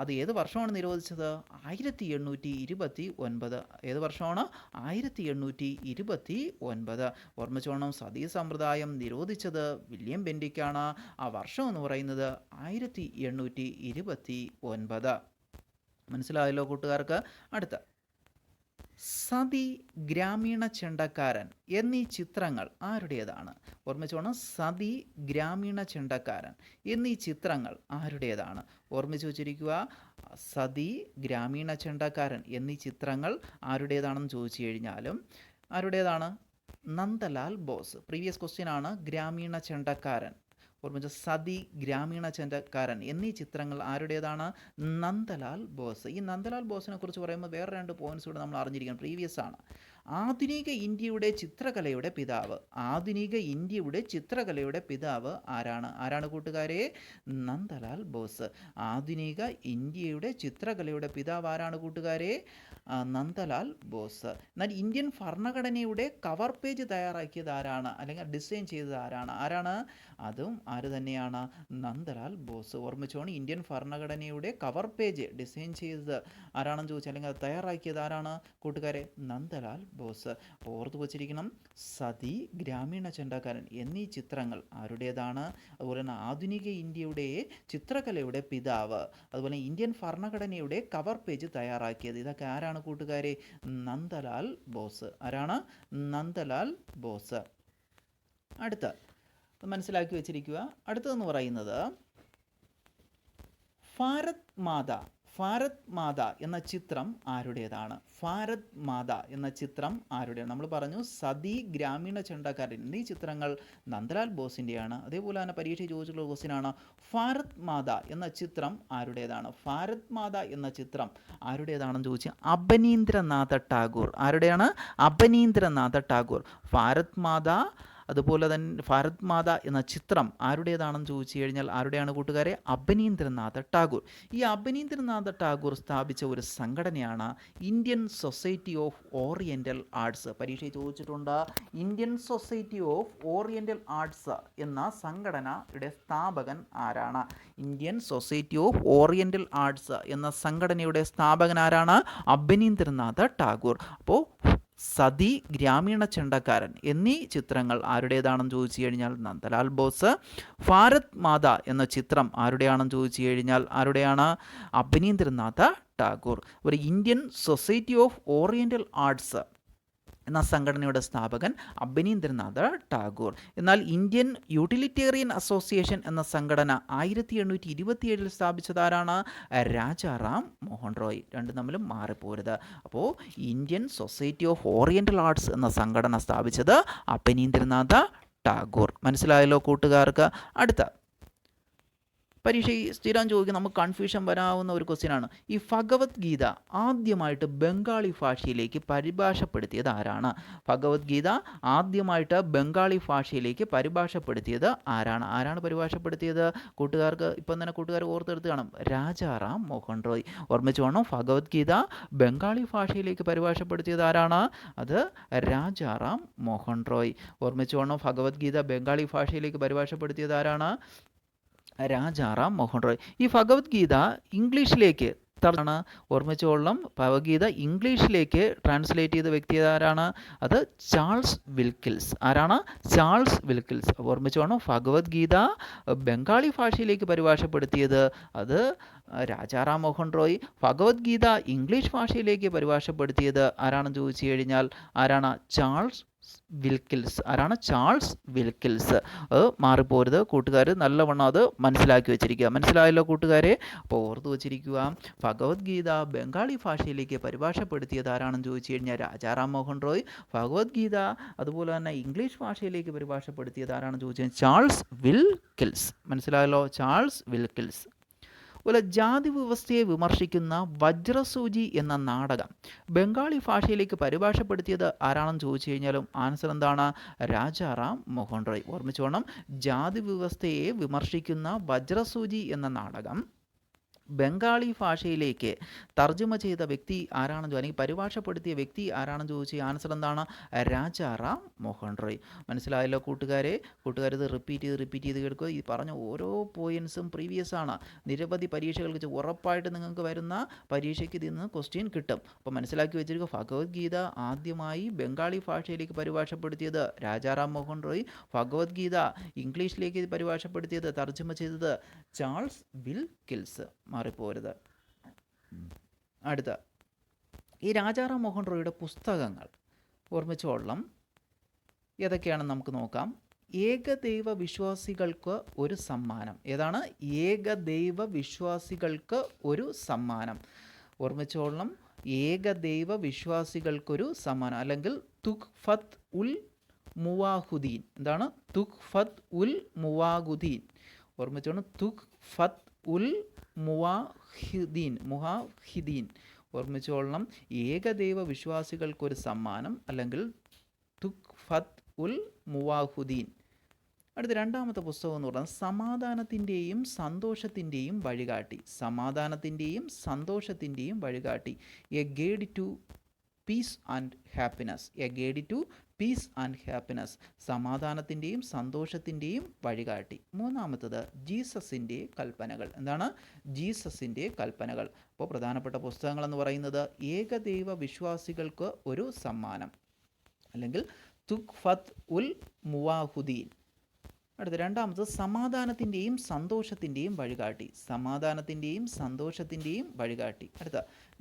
അത് ഏത് വർഷമാണ് നിരോധിച്ചത്? 1829. ഏത് വർഷമാണ്? 1829. ഓർമ്മിച്ചോണം, സതീ സമ്പ്രദായം നിരോധിച്ചത് വില്യം ബെൻഡിക്കാണ്. ആ വർഷം എന്ന് പറയുന്നത് 1829. മനസ്സിലായല്ലോ കൂട്ടുകാർക്ക്? അടുത്ത സതി, ഗ്രാമീണ ചെണ്ടക്കാരൻ എന്നീ ചിത്രങ്ങൾ ആരുടേതാണ്? ഓർമ്മിച്ചോണം, സതി, ഗ്രാമീണ ചെണ്ടക്കാരൻ എന്നീ ചിത്രങ്ങൾ ആരുടേതാണ്? ഓർമ്മിച്ച് വച്ചിരിക്കുക. സതി, ഗ്രാമീണ ചെണ്ടക്കാരൻ എന്നീ ചിത്രങ്ങൾ ആരുടേതാണെന്ന് ചോദിച്ചു കഴിഞ്ഞാലും ആരുടേതാണ്? നന്ദലാൽ ബോസ്. പ്രീവിയസ് ക്വസ്റ്റ്യൻ ആണ്. ഗ്രാമീണ ചെണ്ടക്കാരൻ. ഓർമ്മിച്ച സതി, ഗ്രാമീണ ചെണ്ടക്കാരൻ എന്നീ ചിത്രങ്ങൾ ആരുടേതാണ്? നന്ദലാൽ ബോസ്. ഈ നന്ദലാൽ ബോസിനെ കുറിച്ച് പറയുമ്പോൾ വേറെ 2 പോയിന്റ്സ് കൂടെ നമ്മൾ അറിഞ്ഞിരിക്കണം. പ്രീവിയസ് ആണ്. ആധുനിക ഇന്ത്യയുടെ ചിത്രകലയുടെ പിതാവ്. ആധുനിക ഇന്ത്യയുടെ ചിത്രകലയുടെ പിതാവ് ആരാണ്? ആരാണ് കൂട്ടുകാരെ? നന്ദലാൽ ബോസ്. ആധുനിക ഇന്ത്യയുടെ ചിത്രകലയുടെ പിതാവ് ആരാണ് കൂട്ടുകാരെ? നന്ദലാൽ ബോസ്. എന്നാൽ ഇന്ത്യൻ ഭരണഘടനയുടെ കവർ പേജ് തയ്യാറാക്കിയത് ആരാണ്, അല്ലെങ്കിൽ ഡിസൈൻ ചെയ്തത് ആരാണ്? അതും ആര് തന്നെയാണ്? നന്ദലാൽ ബോസ്. ഓർമ്മിച്ചോണം, ഇന്ത്യൻ ഭരണഘടനയുടെ കവർ പേജ് ഡിസൈൻ ചെയ്തത് ആരാണെന്ന് ചോദിച്ചാൽ, അല്ലെങ്കിൽ അത് തയ്യാറാക്കിയത് ആരാണ് കൂട്ടുകാരെ? നന്ദലാൽ ബോസ്. അപ്പോൾ ഓർത്തു വച്ചിരിക്കണം, സതി, ഗ്രാമീണ ചെണ്ടക്കാരൻ എന്നീ ചിത്രങ്ങൾ ആരുടേതാണ്? അതുപോലെ തന്നെ ആധുനിക ഇന്ത്യയുടെ ചിത്രകലയുടെ പിതാവ്, അതുപോലെ ഇന്ത്യൻ ഭരണഘടനയുടെ കവർ പേജ് തയ്യാറാക്കിയത്, ഇതൊക്കെ ആരാണ് കൂട്ടുകാരെ? നന്ദലാൽ ബോസ്. ആരാണ്? നന്ദലാൽ ബോസ്. അടുത്ത മനസ്സിലാക്കി വെച്ചിരിക്കുക. അടുത്തതെന്ന് പറയുന്നത് ഭാരത് മാത എന്ന ചിത്രം ആരുടേതാണ്? ഭാരത് മാത എന്ന ചിത്രം ആരുടെയാണ്? നമ്മൾ പറഞ്ഞു സതി, ഗ്രാമീണ ചെണ്ടക്കാരൻ എന്നീ ചിത്രങ്ങൾ നന്ദലാൽ ബോസിൻ്റെയാണ്. അതേപോലെ തന്നെ പരീക്ഷ ചോദിച്ചിട്ടുള്ള ക്വസ്റ്റ്യനാണ്, ഭാരത് മാത എന്ന ചിത്രം ആരുടേതാണ്? ഭാരത് മാത എന്ന ചിത്രം ആരുടേതാണെന്ന് ചോദിച്ചാൽ അബനീന്ദ്രനാഥ ടാഗോർ. ആരുടെയാണ്? അബനീന്ദ്രനാഥ ടാഗോർ. ഭാരത് മാത, അതുപോലെ തന്നെ ഭാരത് മാത എന്ന ചിത്രം ആരുടേതാണെന്ന് ചോദിച്ചു കഴിഞ്ഞാൽ ആരുടെയാണ് കൂട്ടുകാരെ? അബനീന്ദ്രനാഥ ടാഗോർ. ഈ അബനീന്ദ്രനാഥ ടാഗോർ സ്ഥാപിച്ച ഒരു സംഘടനയാണ് Indian society of oriental arts. പരീക്ഷ ചോദിച്ചിട്ടുണ്ട്, Indian society of oriental arts എന്ന സംഘടനയുടെ സ്ഥാപകൻ ആരാണ്? Indian society of oriental arts എന്ന സംഘടനയുടെ സ്ഥാപകൻ ആരാണ്? അബനീന്ദ്രനാഥ ടാഗോർ. അപ്പോൾ സതി, ഗ്രാമീണ ചെണ്ടക്കാരൻ എന്നീ ചിത്രങ്ങൾ ആരുടേതാണെന്ന് ചോദിച്ചു കഴിഞ്ഞാൽ നന്ദലാൽ ബോസ്. ഭാരത് മാത എന്ന ചിത്രം ആരുടെയാണെന്ന് ചോദിച്ചു കഴിഞ്ഞാൽ ആരുടെയാണ്? അബനീന്ദ്രനാഥ ടാഗോർ. ഒരു Indian society of oriental arts എന്ന സംഘടനയുടെ സ്ഥാപകൻ അബനീന്ദ്രനാഥ ടാഗോർ. എന്നാൽ ഇന്ത്യൻ യൂട്ടിലിറ്റേറിയൻ അസോസിയേഷൻ എന്ന സംഘടന 1827 സ്ഥാപിച്ചതാരാണ്? രാജാറാം മോഹൻ റോയ്. രണ്ടും തമ്മിലും മാറിപ്പോരുത്. അപ്പോൾ Indian society of oriental arts എന്ന സംഘടന സ്ഥാപിച്ചത് അബനീന്ദ്രനാഥ ടാഗോർ. മനസ്സിലായല്ലോ കൂട്ടുകാർക്ക്? അടുത്ത പരീക്ഷ സ്ഥിരം ചോദിക്കും, നമുക്ക് കൺഫ്യൂഷൻ വരാവുന്ന ഒരു ക്വസ്റ്റ്യനാണ്. ഈ ഭഗവത്ഗീത ആദ്യമായിട്ട് ബംഗാളി ഭാഷയിലേക്ക് പരിഭാഷപ്പെടുത്തിയത് ആരാണ്? ഭഗവത്ഗീത ആദ്യമായിട്ട് ബംഗാളി ഭാഷയിലേക്ക് പരിഭാഷപ്പെടുത്തിയത് ആരാണ്? ആരാണ് പരിഭാഷപ്പെടുത്തിയത്? കൂട്ടുകാർക്ക് ഇപ്പം തന്നെ കൂട്ടുകാർ ഓർത്തെടുത്ത് കാണും, രാജാറാം മോഹൻ റോയ്. ഓർമ്മിച്ച് വേണം, ഭഗവത്ഗീത ബംഗാളി ഭാഷയിലേക്ക് പരിഭാഷപ്പെടുത്തിയത് ആരാണ്? അത് രാജാറാം മോഹൻ റോയ്. ഓർമ്മിച്ച് വേണം, ഭഗവത്ഗീത ബംഗാളി ഭാഷയിലേക്ക് പരിഭാഷപ്പെടുത്തിയത് ആരാണ്? രാജാറാം മോഹൻ റോയ്. ഈ ഭഗവത്ഗീത ഇംഗ്ലീഷിലേക്ക് ാണ്. ഓർമ്മിച്ചോളണം, ഭഗവത്ഗീത ഇംഗ്ലീഷിലേക്ക് ട്രാൻസ്ലേറ്റ് ചെയ്ത വ്യക്തി ആരാണ്? അത് ചാൾസ് വിൽക്കിൽസ്. ആരാണ്? ചാൾസ് വിൽക്കിൽസ്. ഓർമ്മിച്ചോളണം, ഭഗവത്ഗീത ബംഗാളി ഭാഷയിലേക്ക് പരിഭാഷപ്പെടുത്തിയത് അത് രാജാറാം മോഹൻ റോയ്. ഭഗവത്ഗീത ഇംഗ്ലീഷ് ഭാഷയിലേക്ക് പരിഭാഷപ്പെടുത്തിയത് ആരാണെന്ന് ചോദിച്ചു കഴിഞ്ഞാൽ ആരാണ്? ചാൾസ് വിൽക്കിൽസ്. ആരാണ്? ചാൾസ് വിൽക്കിൽസ്. അത് മാറിപ്പോരുത് കൂട്ടുകാർ, നല്ലവണ്ണം അത് മനസ്സിലാക്കി വെച്ചിരിക്കുക. മനസ്സിലായല്ലോ കൂട്ടുകാരെ? അപ്പോൾ ഓർത്തു വച്ചിരിക്കുക, ഭഗവത്ഗീത ബംഗാളി ഭാഷയിലേക്ക് പരിഭാഷപ്പെടുത്തിയത് ആരാണെന്ന് ചോദിച്ചു കഴിഞ്ഞാൽ രാജാറാം മോഹൻ റോയ്. ഭഗവത്ഗീത അതുപോലെ തന്നെ ഇംഗ്ലീഷ് ഭാഷയിലേക്ക് പരിഭാഷപ്പെടുത്തിയത് ആരാണെന്ന് ചോദിച്ചു കഴിഞ്ഞാൽ ചാൾസ് വിൽക്കിൽസ്. മനസ്സിലായല്ലോ? ചാൾസ് വിൽക്കിൽസ്. അതുപോലെ ജാതി വ്യവസ്ഥയെ വിമർശിക്കുന്ന വജ്രസൂചി എന്ന നാടകം ബംഗാളി ഭാഷയിലേക്ക് പരിഭാഷപ്പെടുത്തിയത് ആരാണെന്ന് ചോദിച്ചു കഴിഞ്ഞാലും ആൻസർ എന്താണ്? രാജാറാം മോഹൻ റോയ്. ഓർമ്മിച്ചോണം, ജാതി വ്യവസ്ഥയെ വിമർശിക്കുന്ന വജ്രസൂചി എന്ന നാടകം ബംഗാളി ഭാഷയിലേക്ക് തർജ്ജമ ചെയ്ത വ്യക്തി ആരാണെന്ന്, അല്ലെങ്കിൽ പരിഭാഷപ്പെടുത്തിയ വ്യക്തി ആരാണെന്ന് ചോദിച്ചാൽ ആൻസർ എന്താണ്? രാജാറാം മോഹൻ റോയ്. മനസ്സിലായല്ലോ കൂട്ടുകാരെ? ഇത് റിപ്പീറ്റ് ചെയ്ത് കേൾക്കുക. ഈ പറഞ്ഞ ഓരോ പോയിൻസും പ്രീവിയസ് ആണ്. നിരവധി പരീക്ഷകൾക്ക് ഉറപ്പായിട്ട് നിങ്ങൾക്ക് വരുന്ന പരീക്ഷയ്ക്ക് ഇതിൽ നിന്ന് ക്വസ്റ്റ്യൻ കിട്ടും. അപ്പോൾ മനസ്സിലാക്കി വെച്ചിരിക്കുക, ഭഗവത്ഗീത ആദ്യമായി ബംഗാളി ഭാഷയിലേക്ക് പരിഭാഷപ്പെടുത്തിയത് രാജാറാം മോഹൻ റോയ്. ഭഗവത്ഗീത ഇംഗ്ലീഷിലേക്ക് പരിഭാഷപ്പെടുത്തിയത്, തർജ്ജമ ചെയ്തത് ചാൾസ് വിൽക്കിൽസ്. മാറിപ്പോരുത്. അടുത്ത ഈ രാജാറാം മോഹൻ റോയിയുടെ പുസ്തകങ്ങൾ ഓർമ്മിച്ചോളണം ഏതൊക്കെയാണെന്ന് നമുക്ക് നോക്കാം. ഏകദൈവ വിശ്വാസികൾക്ക് ഒരു സമ്മാനം. ഏതാണ്? ഏകദൈവ വിശ്വാസികൾക്ക് ഒരു സമ്മാനം. ഓർമ്മിച്ചോളണം, ഏകദൈവ വിശ്വാസികൾക്കൊരു സമ്മാനം, അല്ലെങ്കിൽ തുഹ്ഫത്ത് ഉൽ മുവാഹുദ്ദീൻ. എന്താണ്? തുഹ്ഫത്ത് ഉൽ മുവാഹുദ്ദീൻ. ഓർമ്മിച്ചോളണം, തുഹ്ഫത്ത് ഉൽ മുവാഹിദീൻ. ഓർമ്മിച്ചോളണം, ഏകദൈവ വിശ്വാസികൾക്കൊരു സമ്മാനം, അല്ലെങ്കിൽ തുഹ്ഫത്ത് ഉൽ മുവാഹുദ്ദീൻ. അടുത്ത രണ്ടാമത്തെ പുസ്തകം എന്ന് പറയുന്നത് സമാധാനത്തിൻ്റെയും സന്തോഷത്തിൻ്റെയും വഴികാട്ടി. സമാധാനത്തിൻ്റെയും സന്തോഷത്തിൻ്റെയും വഴികാട്ടി. A guide to peace and happiness. A guide to peace and happiness. സമാധാനത്തിൻ്റെയും സന്തോഷത്തിൻ്റെയും വഴികാട്ടി. മൂന്നാമത്തത് ജീസസിൻ്റെ കൽപ്പനകൾ. എന്താണ്? ജീസസിൻ്റെ കൽപ്പനകൾ. അപ്പോൾ പ്രധാനപ്പെട്ട പുസ്തകങ്ങളെന്ന് പറയുന്നത് ഏകദൈവ വിശ്വാസികൾക്ക് ഒരു സമ്മാനം, അല്ലെങ്കിൽ തുഖ്ഫത്ത് ഉൽ മുവാഹുദ്ദീൻ. അടുത്ത രണ്ടാമത് സമാധാനത്തിൻ്റെയും സന്തോഷത്തിൻ്റെയും വഴികാട്ടി. സമാധാനത്തിൻ്റെയും സന്തോഷത്തിൻ്റെയും വഴികാട്ടി. അടുത്ത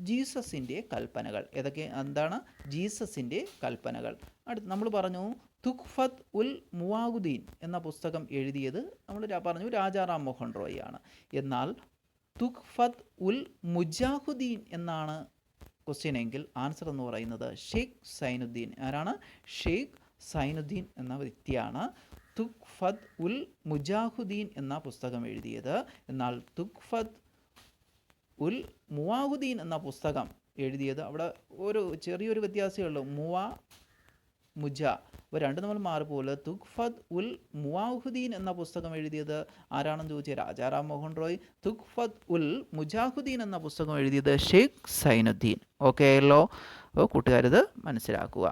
ജീസസിൻ്റെ കൽപ്പനകൾ. എന്താണ് ജീസസിൻ്റെ കൽപ്പനകൾ? അടുത്ത് നമ്മൾ പറഞ്ഞു തുഖ്ഫത്ത് ഉൽ മുവാഹുദ്ദീൻ എന്ന പുസ്തകം എഴുതിയത് നമ്മൾ പറഞ്ഞു രാജാറാം മോഹൻ റോയ് ആണ്. എന്നാൽ തുഖ്ഫത്ത് ഉൽ മുജാഹുദ്ദീൻ എന്നാണ് ക്വസ്റ്റ്യൻ എങ്കിൽ ആൻസർ എന്ന് പറയുന്നത് ഷെയ്ഖ് സൈനുദ്ദീൻ. ആരാണ്? ഷെയ്ഖ് സൈനുദ്ദീൻ എന്ന വ്യക്തിയാണ് തുഖ്ഫത്ത് ഉൽ മുജാഹുദ്ദീൻ എന്ന പുസ്തകം എഴുതിയത്. എന്നാൽ തുഖ്ഫത്ത് ഉൽ മുവാഹുദ്ദീൻ എന്ന പുസ്തകം എഴുതിയത്, അവിടെ ഒരു ചെറിയൊരു വ്യത്യാസമേ ഉള്ളൂ, മുജ, അപ്പോൾ രണ്ടും നമ്മൾ മാറിപ്പോലെ. തുഖ്ഫത്ത് ഉൽ മുവാഹുദ്ദീൻ എന്ന പുസ്തകം എഴുതിയത് ആരാണെന്ന് ചോദിച്ചാൽ രാജാറാം മോഹൻ റോയ്. തുഖ്ഫത്ത് ഉൽ മുജാഹുദ്ദീൻ എന്ന പുസ്തകം എഴുതിയത് ഷെയ്ഖ് സൈനുദ്ദീൻ. ഓക്കെ ആയല്ലോ? അപ്പോൾ കൂട്ടുകാരിത് മനസ്സിലാക്കുക.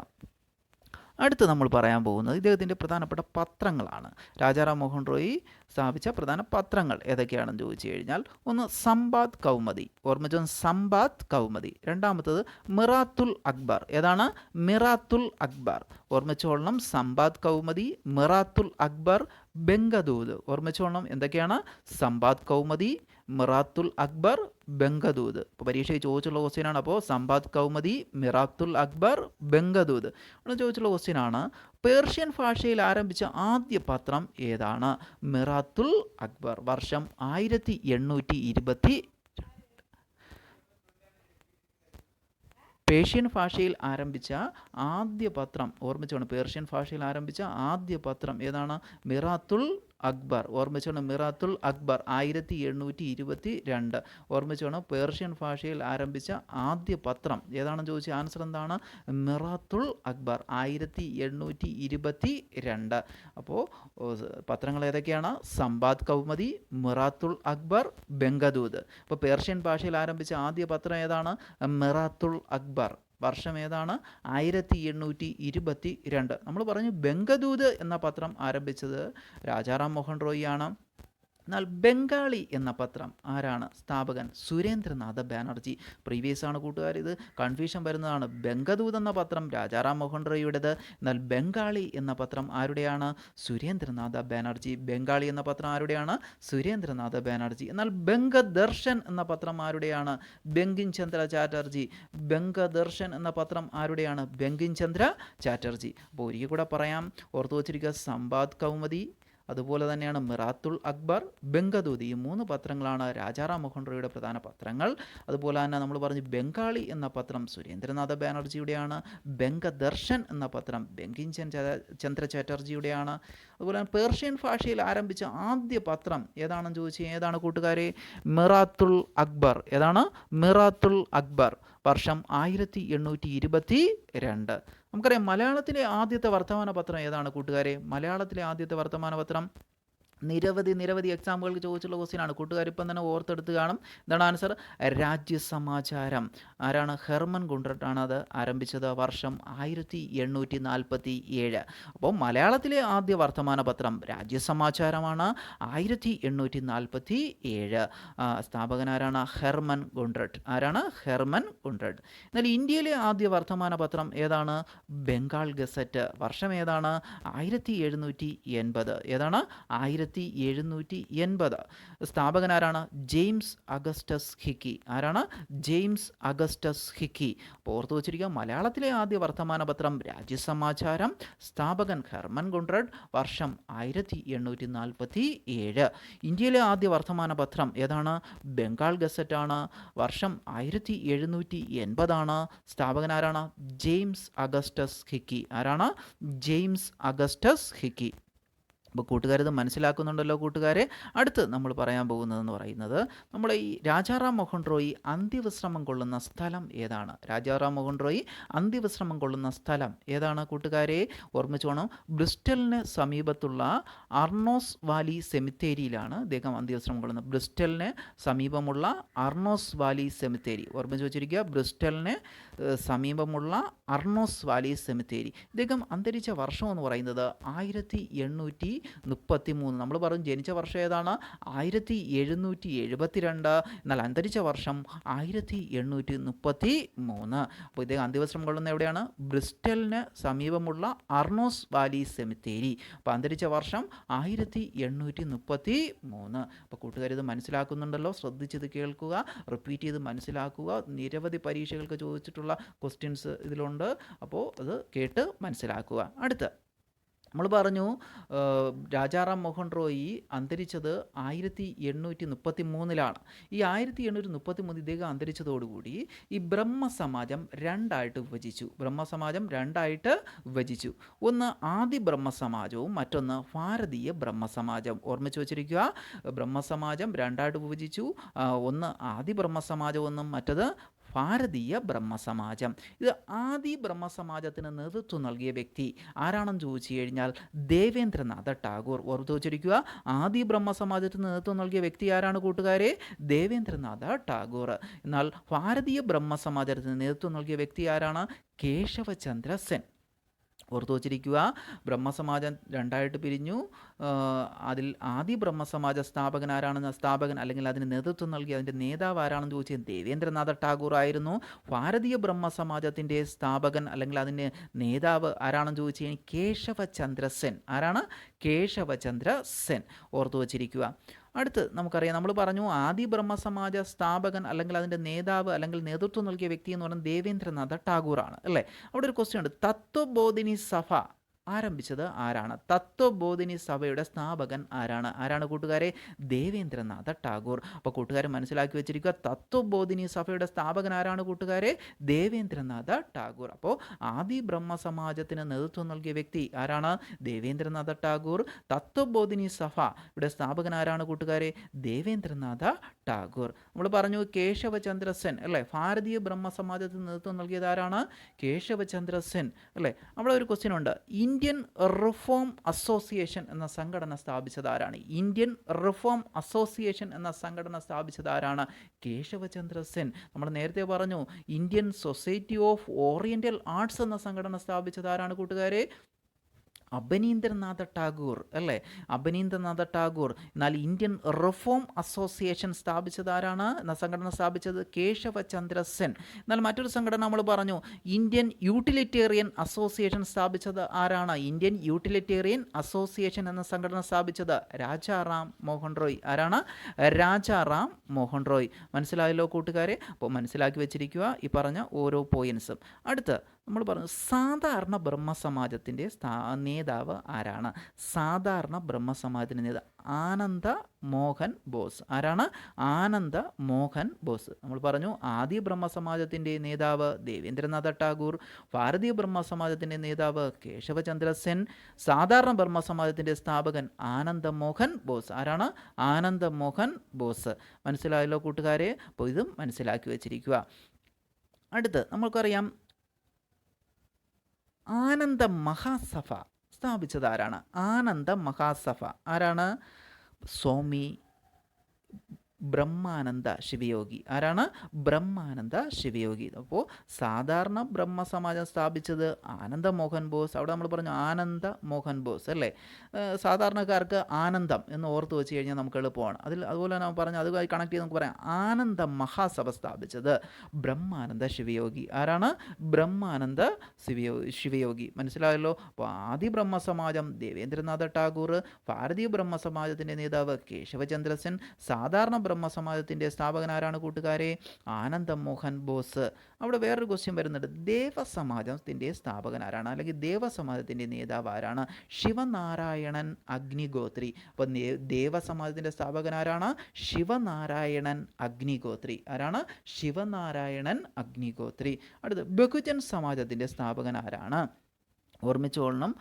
അടുത്ത് നമ്മൾ പറയാൻ പോകുന്നത് ഇദ്ദേഹത്തിൻ്റെ പ്രധാനപ്പെട്ട പത്രങ്ങളാണ്. രാജാറാം മോഹൻ റോയ് സ്ഥാപിച്ച പ്രധാന പത്രങ്ങൾ ഏതൊക്കെയാണെന്ന് ചോദിച്ചു കഴിഞ്ഞാൽ, ഒന്ന് സംബാദ് കൗമുദി. ഓർമ്മിച്ചോ? സംബാദ് കൗമുദി. രണ്ടാമത്തത് മിറാത്തുൽ അക്ബർ. ഏതാണ്? മിറാത്തുൽ അക്ബർ. ഓർമ്മിച്ചോളണം, സംബാദ് കൗമുദി, മിറാത്തുൽ അക്ബർ, ബംഗദൂത്. ഓർമ്മിച്ചോളണം എന്തൊക്കെയാണ്? സംബാദ് കൗമുദി, മിറാത്തുൽ അക്ബർ, ബംഗദൂത്. ഇപ്പോൾ പരീക്ഷയ്ക്ക് ചോദിച്ചുള്ള ക്വസ്റ്റ്യനാണ്. അപ്പോൾ സംബാദ് കൗമുദി, മിറാത്തുൽ അക്ബർ, ബംഗദൂത് ചോദിച്ചുള്ള ക്വസ്റ്റ്യനാണ്. പേർഷ്യൻ ഭാഷയിൽ ആരംഭിച്ച ആദ്യ പത്രം ഏതാണ്? മിറാത്തുൽ അക്ബർ. വർഷം 1820. പേർഷ്യൻ ഭാഷയിൽ ആരംഭിച്ച ആദ്യ പത്രം ഓർമ്മിച്ചോണം. പേർഷ്യൻ ഭാഷയിൽ ആരംഭിച്ച ആദ്യ പത്രം ഏതാണ്? മിറാത്തുൽ അക്ബർ. ഓർമ്മിച്ചോണം, മിറാത്തുൽ അക്ബർ 1822. ഓർമ്മിച്ചോണം, പേർഷ്യൻ ഭാഷയിൽ ആരംഭിച്ച ആദ്യ പത്രം ഏതാണെന്ന് ചോദിച്ചാൽ ആൻസർ എന്താണ്? മിറാത്തുൽ അക്ബർ 1822. അപ്പോൾ പത്രങ്ങൾ ഏതൊക്കെയാണ്? സംബാദ് കൗമുദി, മിറാത്തുൽ അക്ബർ, ബംഗദൂത്. അപ്പോൾ പേർഷ്യൻ ഭാഷയിൽ ആരംഭിച്ച ആദ്യ പത്രം ഏതാണ്? മിറാത്തുൽ അക്ബർ. വർഷം ഏതാണ്? 1822. നമ്മൾ പറഞ്ഞു ബംഗദൂത് എന്ന പത്രം ആരംഭിച്ചത് രാജാറാം മോഹൻ റോയ് ആണ്. എന്നാൽ ബംഗാളി എന്ന പത്രം ആരാണ് സ്ഥാപകൻ? സുരേന്ദ്രനാഥ ബാനർജി. പ്രീവിയസ് ആണ് കൂട്ടുകാർ, ഇത് കൺഫ്യൂഷൻ വരുന്നതാണ്. ബംഗദൂത് എന്ന പത്രം രാജാറാം മോഹൻ റോയിയുടേത്. എന്നാൽ ബംഗാളി എന്ന പത്രം ആരുടെയാണ്? സുരേന്ദ്രനാഥ ബാനർജി. ബംഗാളി എന്ന പത്രം ആരുടെയാണ്? സുരേന്ദ്രനാഥ ബാനർജി. എന്നാൽ ബംഗദർശൻ എന്ന പത്രം ആരുടെയാണ്? ബങ്കിം ചന്ദ്ര ചാറ്റർജി. ബംഗദർശൻ എന്ന പത്രം ആരുടെയാണ്? ബങ്കിം ചന്ദ്ര ചാറ്റർജി. അപ്പോൾ ഒരിക്കൽ കൂടെ പറയാം, ഓർത്തു വച്ചിരിക്കുക. സംബാദ് കൗമുദി, അതുപോലെ തന്നെയാണ് മിറാത്തുൽ അക്ബർ, ബംഗദൂത്. ഈ 3 പത്രങ്ങളാണ് രാജാറാം മോഹൻ റോയിയുടെ പ്രധാന പത്രങ്ങൾ. അതുപോലെ തന്നെ നമ്മൾ പറഞ്ഞു ബംഗാളി എന്ന പത്രം സുരേന്ദ്രനാഥ ബാനർജിയുടെയാണ്. ബംഗദർശൻ എന്ന പത്രം ബങ്കിം ചന്ദ്ര ചാറ്റർജിയുടെയാണ്. അതുപോലെ തന്നെ പേർഷ്യൻ ഭാഷയിൽ ആരംഭിച്ച ആദ്യ പത്രം ഏതാണെന്ന് ചോദിച്ചാൽ ഏതാണ് കൂട്ടുകാരെ? മിറാത്തുൽ അക്ബർ. ഏതാണ്? മിറാത്തുൽ അക്ബർ. വർഷം 1822. നമുക്കറിയാം മലയാളത്തിലെ ആദ്യത്തെ വർത്തമാന പത്രം ഏതാണ് കൂട്ടുകാരെ? മലയാളത്തിലെ ആദ്യത്തെ വർത്തമാന പത്രം നിരവധി എക്സാമ്പിൾക്ക് ചോദിച്ചുള്ള ക്വസ്റ്റ്യനാണ്. കൂട്ടുകാർ ഇപ്പം തന്നെ ഓർത്തെടുത്ത് കാണും. എന്താണ് ആൻസർ? രാജ്യസമാചാരം. ആരാണ്? ഹെർമൻ ഗുണ്ടർട്ടാണ് അത് ആരംഭിച്ചത്. വർഷം 1847. അപ്പോൾ മലയാളത്തിലെ ആദ്യ വർത്തമാന പത്രം രാജ്യസമാചാരമാണ്. 1847. സ്ഥാപകനാരാണ്? Hermann Gundert. ആരാണ്? Hermann Gundert. എന്നാൽ ഇന്ത്യയിലെ ആദ്യ വർത്തമാന പത്രം ഏതാണ്? ബംഗാൾ ഗസറ്റ്. വർഷം ഏതാണ്? 1780. ഏതാണ്? 1780. സ്ഥാപകനാരാണ്? James Augustus Hicky. ആരാണ്? James Augustus Hicky. ഓർത്തു വച്ചിരിക്കുക, മലയാളത്തിലെ ആദ്യ വർത്തമാന പത്രം രാജ്യസമാചാരം. സ്ഥാപകൻ ഹെർമൻ ഗുണ്ടർട്ട്. വർഷം 1847. ഇന്ത്യയിലെ ആദ്യ വർത്തമാന പത്രം ഏതാണ്? ബംഗാൾ ഗസറ്റ് ആണ്. വർഷം 1780. സ്ഥാപകനാരാണ്? James Augustus Hicky. ആരാണ്? James Augustus Hicky. അപ്പോൾ കൂട്ടുകാരിത് മനസ്സിലാക്കുന്നുണ്ടല്ലോ കൂട്ടുകാരെ. അടുത്ത് നമ്മൾ പറയാൻ പോകുന്നതെന്ന് പറയുന്നത് നമ്മുടെ ഈ രാജാറാം മോഹൻ റോയി അന്ത്യവിശ്രമം കൊള്ളുന്ന സ്ഥലം ഏതാണ്? രാജാറാം മോഹൻ റോയി അന്ത്യവിശ്രമം കൊള്ളുന്ന സ്ഥലം ഏതാണ് കൂട്ടുകാരെ? ഓർമ്മിച്ചോണം, ബ്രിസ്റ്റലിന് സമീപത്തുള്ള അർണോസ് വാലി സെമിത്തേരിയിലാണ് അദ്ദേഹം അന്ത്യവിശ്രമം കൊള്ളുന്നത്. ബ്രിസ്റ്റലിന് സമീപമുള്ള അർണോസ് വാലി സെമിത്തേരി ഓർമ്മിച്ച് വെച്ചിരിക്കുക. ബ്രിസ്റ്റലിന് സമീപമുള്ള അർണോസ് വാലി സെമിത്തേരി. ഇദ്ദേഹം അന്തരിച്ച വർഷം എന്ന് പറയുന്നത് 1833. നമ്മൾ പറഞ്ഞു ജനിച്ച വർഷം ഏതാണ്? 1772. എന്നാൽ അന്തരിച്ച വർഷം 1833. അപ്പോൾ ഇദ്ദേഹം അന്ത്യവിശ്രമം കൊള്ളുന്ന എവിടെയാണ്? ബ്രിസ്റ്റലിന് സമീപമുള്ള അർണോസ് വാലി സെമിത്തേരി. അപ്പോൾ അന്തരിച്ച വർഷം 1833. അപ്പോൾ കൂട്ടുകാരിത് മനസ്സിലാക്കുന്നുണ്ടല്ലോ, ശ്രദ്ധിച്ചത് കേൾക്കുക, റിപ്പീറ്റ് ചെയ്ത് മനസ്സിലാക്കുക. നിരവധി പരീക്ഷകൾക്ക് ചോദിച്ചിട്ടുള്ള ക്വസ്റ്റ്യൻസ് ഇതിലുണ്ട്. അപ്പോൾ അത് കേട്ട് മനസ്സിലാക്കുക. അടുത്ത നമ്മൾ പറഞ്ഞു രാജാറാം മോഹൻ റോയി അന്തരിച്ചത് 1833. ഈ 1833 ഇദ്ദേഹം അന്തരിച്ചതോടുകൂടി ഈ ബ്രഹ്മസമാജം രണ്ടായിട്ട് വിഭജിച്ചു. ഒന്ന് ആദി ബ്രഹ്മസമാജവും മറ്റൊന്ന് ഭാരതീയ ബ്രഹ്മസമാജം. ഓർമ്മിച്ച് വച്ചിരിക്കുക, ബ്രഹ്മസമാജം രണ്ടായിട്ട് വിഭജിച്ചു. ഒന്ന് ആദി ബ്രഹ്മസമാജം എന്നും മറ്റത് ഭാരതീയ ബ്രഹ്മസമാജം. ഇത് ആദി ബ്രഹ്മസമാജത്തിന് നേതൃത്വം നൽകിയ വ്യക്തി ആരാണെന്ന് ചോദിച്ചു കഴിഞ്ഞാൽ ദേവേന്ദ്രനാഥ ടാഗോർ. ഓർത്തു വച്ചിരിക്കുക, ആദി ബ്രഹ്മസമാജത്തിന് നേതൃത്വം നൽകിയ വ്യക്തി ആരാണ് കൂട്ടുകാരെ? ദേവേന്ദ്രനാഥ ടാഗോർ. എന്നാൽ ഭാരതീയ ബ്രഹ്മസമാജത്തിന് നേതൃത്വം നൽകിയ വ്യക്തി ആരാണ്? കേശവചന്ദ്ര സെൻ. ഓർത്തു വച്ചിരിക്കുക, ബ്രഹ്മസമാജം രണ്ടായിട്ട് പിരിഞ്ഞു. അതിൽ ആദി ബ്രഹ്മസമാജ സ്ഥാപകൻ അല്ലെങ്കിൽ അതിന് നേതൃത്വം നൽകി അതിൻ്റെ നേതാവ് ആരാണെന്ന് ചോദിച്ചാൽ ദേവേന്ദ്രനാഥ ടാഗോർ ആയിരുന്നു. ഭാരതീയ ബ്രഹ്മസമാജത്തിൻ്റെ സ്ഥാപകൻ അല്ലെങ്കിൽ അതിൻ്റെ നേതാവ് ആരാണെന്ന് ചോദിച്ചു കഴിഞ്ഞാൽ കേശവചന്ദ്ര സെൻ. ആരാണ്? കേശവചന്ദ്ര സെൻ. ഓർത്തു വച്ചിരിക്കുക. അടുത്ത് നമുക്കറിയാം, നമ്മൾ പറഞ്ഞു ആദി ബ്രഹ്മസമാജ സ്ഥാപകൻ അല്ലെങ്കിൽ അതിൻ്റെ നേതാവ് അല്ലെങ്കിൽ നേതൃത്വം നൽകിയ വ്യക്തി എന്ന് പറയുന്നത് ദേവേന്ദ്രനാഥ ടാഗോറാണ് അല്ലേ. അവിടെ ഒരു ക്വസ്റ്റ്യൻ ഉണ്ട്, തത്വബോധിനി സഭ ആരംഭിച്ചത് ആരാണ്? തത്വബോധിനി സഭയുടെ സ്ഥാപകൻ ആരാണ് കൂട്ടുകാരെ? ദേവേന്ദ്രനാഥ ടാഗോർ. അപ്പോൾ കൂട്ടുകാരെ മനസ്സിലാക്കി വെച്ചിരിക്കുക, തത്വബോധിനി സഭയുടെ സ്ഥാപകൻ ആരാണ് കൂട്ടുകാരെ? ദേവേന്ദ്രനാഥ ടാഗോർ. അപ്പോൾ ആദി ബ്രഹ്മസമാജത്തിന് നേതൃത്വം നൽകിയ വ്യക്തി ആരാണ്? ദേവേന്ദ്രനാഥ ടാഗോർ. തത്വബോധിനി സഭ ഇവിടെ സ്ഥാപകൻ ആരാണ് കൂട്ടുകാരെ? ദേവേന്ദ്രനാഥ ടാഗോർ. നമ്മൾ പറഞ്ഞു കേശവചന്ദ്ര സെൻ അല്ലേ. ഭാരതീയ ബ്രഹ്മസമാജത്തിന് നേതൃത്വം നൽകിയത് ആരാണ്? കേശവചന്ദ്ര സെൻ അല്ലേ. അവിടെ ഒരു ക്വസ്റ്റ്യൻ ഉണ്ട്, ഇന്ത്യൻ റിഫോം അസോസിയേഷൻ എന്ന സംഘടന സ്ഥാപിച്ചത് ആരാണ്? ഇന്ത്യൻ റിഫോം അസോസിയേഷൻ എന്ന സംഘടന സ്ഥാപിച്ചത് ആരാണ്? കേശവചന്ദ്ര സെൻ. നമ്മൾ നേരത്തെ പറഞ്ഞു Indian society of oriental arts എന്ന സംഘടന സ്ഥാപിച്ചത് ആരാണ് കൂട്ടുകാരെ? അബനീന്ദ്രനാഥ ടാഗോർ അല്ലേ. അബനീന്ദ്രനാഥ ടാഗോർ. എന്നാൽ ഇന്ത്യൻ റിഫോം അസോസിയേഷൻ സ്ഥാപിച്ചത് ആരാണ്? എന്ന സംഘടന സ്ഥാപിച്ചത് കേശവചന്ദ്ര സെൻ. എന്നാൽ മറ്റൊരു സംഘടന നമ്മൾ പറഞ്ഞു ഇന്ത്യൻ യൂട്ടിലിറ്റേറിയൻ അസോസിയേഷൻ സ്ഥാപിച്ചത് ആരാണ്? ഇന്ത്യൻ യൂട്ടിലിറ്റേറിയൻ അസോസിയേഷൻ എന്ന സംഘടന സ്ഥാപിച്ചത് രാജാറാം മോഹൻ റോയ്. ആരാണ്? രാജാറാം മോഹൻ റോയ്. മനസ്സിലായല്ലോ കൂട്ടുകാരെ. അപ്പോൾ മനസ്സിലാക്കി വെച്ചിരിക്കുക ഈ പറഞ്ഞ ഓരോ പോയിൻസും. അടുത്ത് നമ്മൾ പറഞ്ഞു സാധാരണ ബ്രഹ്മസമാജത്തിൻ്റെ നേതാവ് ആരാണ്? സാധാരണ ബ്രഹ്മസമാജത്തിൻ്റെ നേതാവ് ആനന്ദ മോഹൻ ബോസ്. ആരാണ്? ആനന്ദ മോഹൻ ബോസ്. നമ്മൾ പറഞ്ഞു ആദി ബ്രഹ്മസമാജത്തിൻ്റെ നേതാവ് ദേവേന്ദ്രനാഥ ടാഗോർ, ഭാരതീയ ബ്രഹ്മസമാജത്തിൻ്റെ നേതാവ് കേശവചന്ദ്ര സെൻ, സാധാരണ ബ്രഹ്മസമാജത്തിൻ്റെ സ്ഥാപകൻ ആനന്ദ മോഹൻ ബോസ്. ആരാണ്? ആനന്ദ മോഹൻ ബോസ്. മനസ്സിലായല്ലോ കൂട്ടുകാരെ. അപ്പോൾ ഇതും മനസ്സിലാക്കി വെച്ചിരിക്കുക. അടുത്ത് നമുക്കറിയാം ആനന്ദ മഹാസഭ സ്ഥാപിച്ചത് ആരാണ്? ആനന്ദ മഹാസഭ ആരാണ്? സ്വാമി ബ്രഹ്മാനന്ദ ശിവയോഗി. ആരാണ്? ബ്രഹ്മാനന്ദ ശിവയോഗി. അപ്പോൾ സാധാരണ ബ്രഹ്മസമാജം സ്ഥാപിച്ചത് ആനന്ദ മോഹൻ ബോസ്. അവിടെ നമ്മൾ പറഞ്ഞു ആനന്ദ മോഹൻ ബോസ് അല്ലേ. സാധാരണക്കാർക്ക് ആനന്ദം എന്ന് ഓർത്ത് വെച്ച് കഴിഞ്ഞാൽ നമുക്ക് എളുപ്പമാണ്. അതുപോലെ നമ്മൾ പറഞ്ഞു അതുമായി കണക്ട് ചെയ്ത് നമുക്ക് പറയാം ആനന്ദ മഹാസഭ സ്ഥാപിച്ചത് ബ്രഹ്മാനന്ദ ശിവയോഗി. ആരാണ്? ബ്രഹ്മാനന്ദ ശിവയോഗി. മനസ്സിലായല്ലോ. അപ്പോൾ ആദി ബ്രഹ്മസമാജം ദേവേന്ദ്രനാഥ ടാഗോർ, ഭാരതീയ ബ്രഹ്മസമാജത്തിൻ്റെ നേതാവ് കേശവചന്ദ്ര സെൻ, സാധാരണ ബ്രഹ്മസമാജത്തിൻ്റെ സ്ഥാപകൻ ആരാണ് കൂട്ടുകാരെ? ആനന്ദ മോഹൻ ബോസ്. അവിടെ വേറൊരു ക്വസ്റ്റ്യൻ വരുന്നുണ്ട്, ദേവസമാജത്തിൻ്റെ സ്ഥാപകൻ ആരാണ് അല്ലെങ്കിൽ ദേവസമാജത്തിൻ്റെ നേതാവ് ആരാണ്? ശിവനാരായണൻ അഗ്നിഗോത്രി. അപ്പോൾ ദേവസമാജത്തിൻ്റെ സ്ഥാപകൻ ആരാണ്? ശിവനാരായണൻ അഗ്നിഗോത്രി. ആരാണ്? ശിവനാരായണൻ അഗ്നിഗോത്രി. അടുത്ത് ബഹുജൻ സമാജത്തിൻ്റെ സ്ഥാപകൻ ആരാണ്? ഓർമ്മിച്ചോളണം,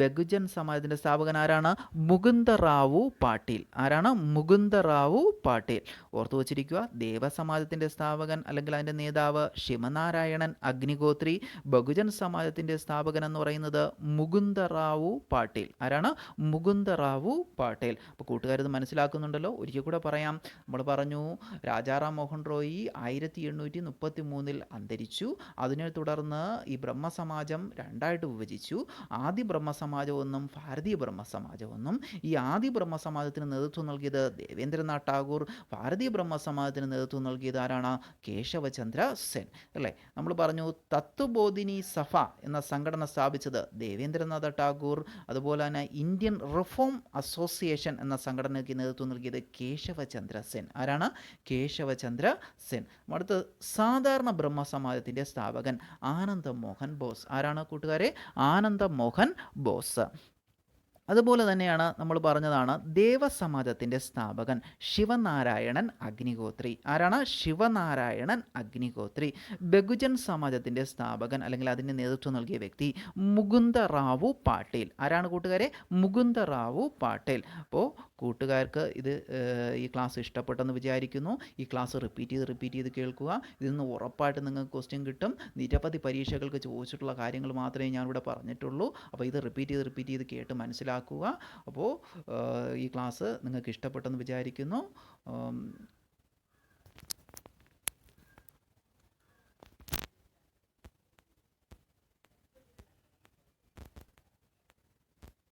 ബഹുജൻ സമാജത്തിൻ്റെ സ്ഥാപകൻ ആരാണ്? മുകുന്ദറാവു പാട്ടീൽ. ആരാണ്? മുകുന്ദറാവു പാട്ടീൽ. ഓർത്തു വച്ചിരിക്കുക, ദേവസമാജത്തിൻ്റെ സ്ഥാപകൻ അല്ലെങ്കിൽ അതിൻ്റെ നേതാവ് ശിവനാരായണൻ അഗ്നിഹോത്രി. ബഹുജൻ സമാജത്തിൻ്റെ സ്ഥാപകൻ എന്ന് പറയുന്നത് മുകുന്ദറാവു പാട്ടീൽ. ആരാണ്? മുകുന്ദറാവു പാട്ടീൽ. അപ്പോൾ കൂട്ടുകാരത് മനസ്സിലാക്കുന്നുണ്ടല്ലോ. ഒരിക്കൽ കൂടെ പറയാം. നമ്മൾ പറഞ്ഞു രാജാറാം മോഹൻ റോയി 1833 അന്തരിച്ചു. അതിനെ തുടർന്ന് ഈ ബ്രഹ്മസമാജം രണ്ടായിട്ട് വിഭജിച്ചു. ആദി ബ്രഹ്മസമാജമെന്നും ഭാരതീയ ബ്രഹ്മസമാജമെന്നും. ഈ ആദി ബ്രഹ്മസമാജത്തിന് നേതൃത്വം നൽകിയത് ദേവേന്ദ്രനാഥ് ടാഗോർ. ഭാരതീയ ബ്രഹ്മസമാജത്തിന് നേതൃത്വം നൽകിയത് ആരാണ്? കേശവചന്ദ്ര സെൻ. അല്ലേ? നമ്മൾ പറഞ്ഞു തത്വബോധിനി സഭ എന്ന സംഘടന സ്ഥാപിച്ചത് ദേവേന്ദ്രനാഥ ടാഗോർ. അതുപോലെ തന്നെ ഇന്ത്യൻ റിഫോം അസോസിയേഷൻ എന്ന സംഘടനയ്ക്ക് നേതൃത്വം നൽകിയത് കേശവചന്ദ്ര സെൻ. ആരാണ്? കേശവചന്ദ്ര സെൻ. അടുത്ത് സാധാരണ ബ്രഹ്മസമാജത്തിൻ്റെ സ്ഥാപകൻ ആനന്ദ മോഹൻ ബോസ്. ആരാണ് കൂട്ടുകാരെ? ആനന്ദ മോഹൻ ബോസ്. അതുപോലെ തന്നെയാണ് നമ്മൾ പറഞ്ഞതാണ് ദേവസമാജത്തിൻ്റെ സ്ഥാപകൻ ശിവനാരായണൻ അഗ്നിഹോത്രി. ആരാണ്? ശിവനാരായണൻ അഗ്നിഹോത്രി. ബഹുജൻ സമാജത്തിൻ്റെ സ്ഥാപകൻ അല്ലെങ്കിൽ അതിന് നേതൃത്വം നൽകിയ വ്യക്തി മുകുന്ദറാവു പാട്ടീൽ. ആരാണ് കൂട്ടുകാരെ? മുകുന്ദറാവു പാട്ടീൽ. അപ്പോൾ കൂട്ടുകാർക്ക് ഈ ക്ലാസ് ഇഷ്ടപ്പെട്ടെന്ന് വിചാരിക്കുന്നു. ഈ ക്ലാസ് റിപ്പീറ്റ് ചെയ്ത് കേൾക്കുക. ഇതിൽ നിന്ന് ഉറപ്പായിട്ട് നിങ്ങൾക്ക് ക്വസ്റ്റ്യൻ കിട്ടും. നിരവധി പരീക്ഷകൾക്ക് ചോദിച്ചിട്ടുള്ള കാര്യങ്ങൾ മാത്രമേ ഞാനിവിടെ പറഞ്ഞിട്ടുള്ളൂ. അപ്പോൾ ഇത് റിപ്പീറ്റ് ചെയ്ത് കേട്ട് മനസ്സിലാക്കുക. അപ്പോൾ ഈ ക്ലാസ് നിങ്ങൾക്ക് ഇഷ്ടപ്പെട്ടെന്ന് വിചാരിക്കുന്നു.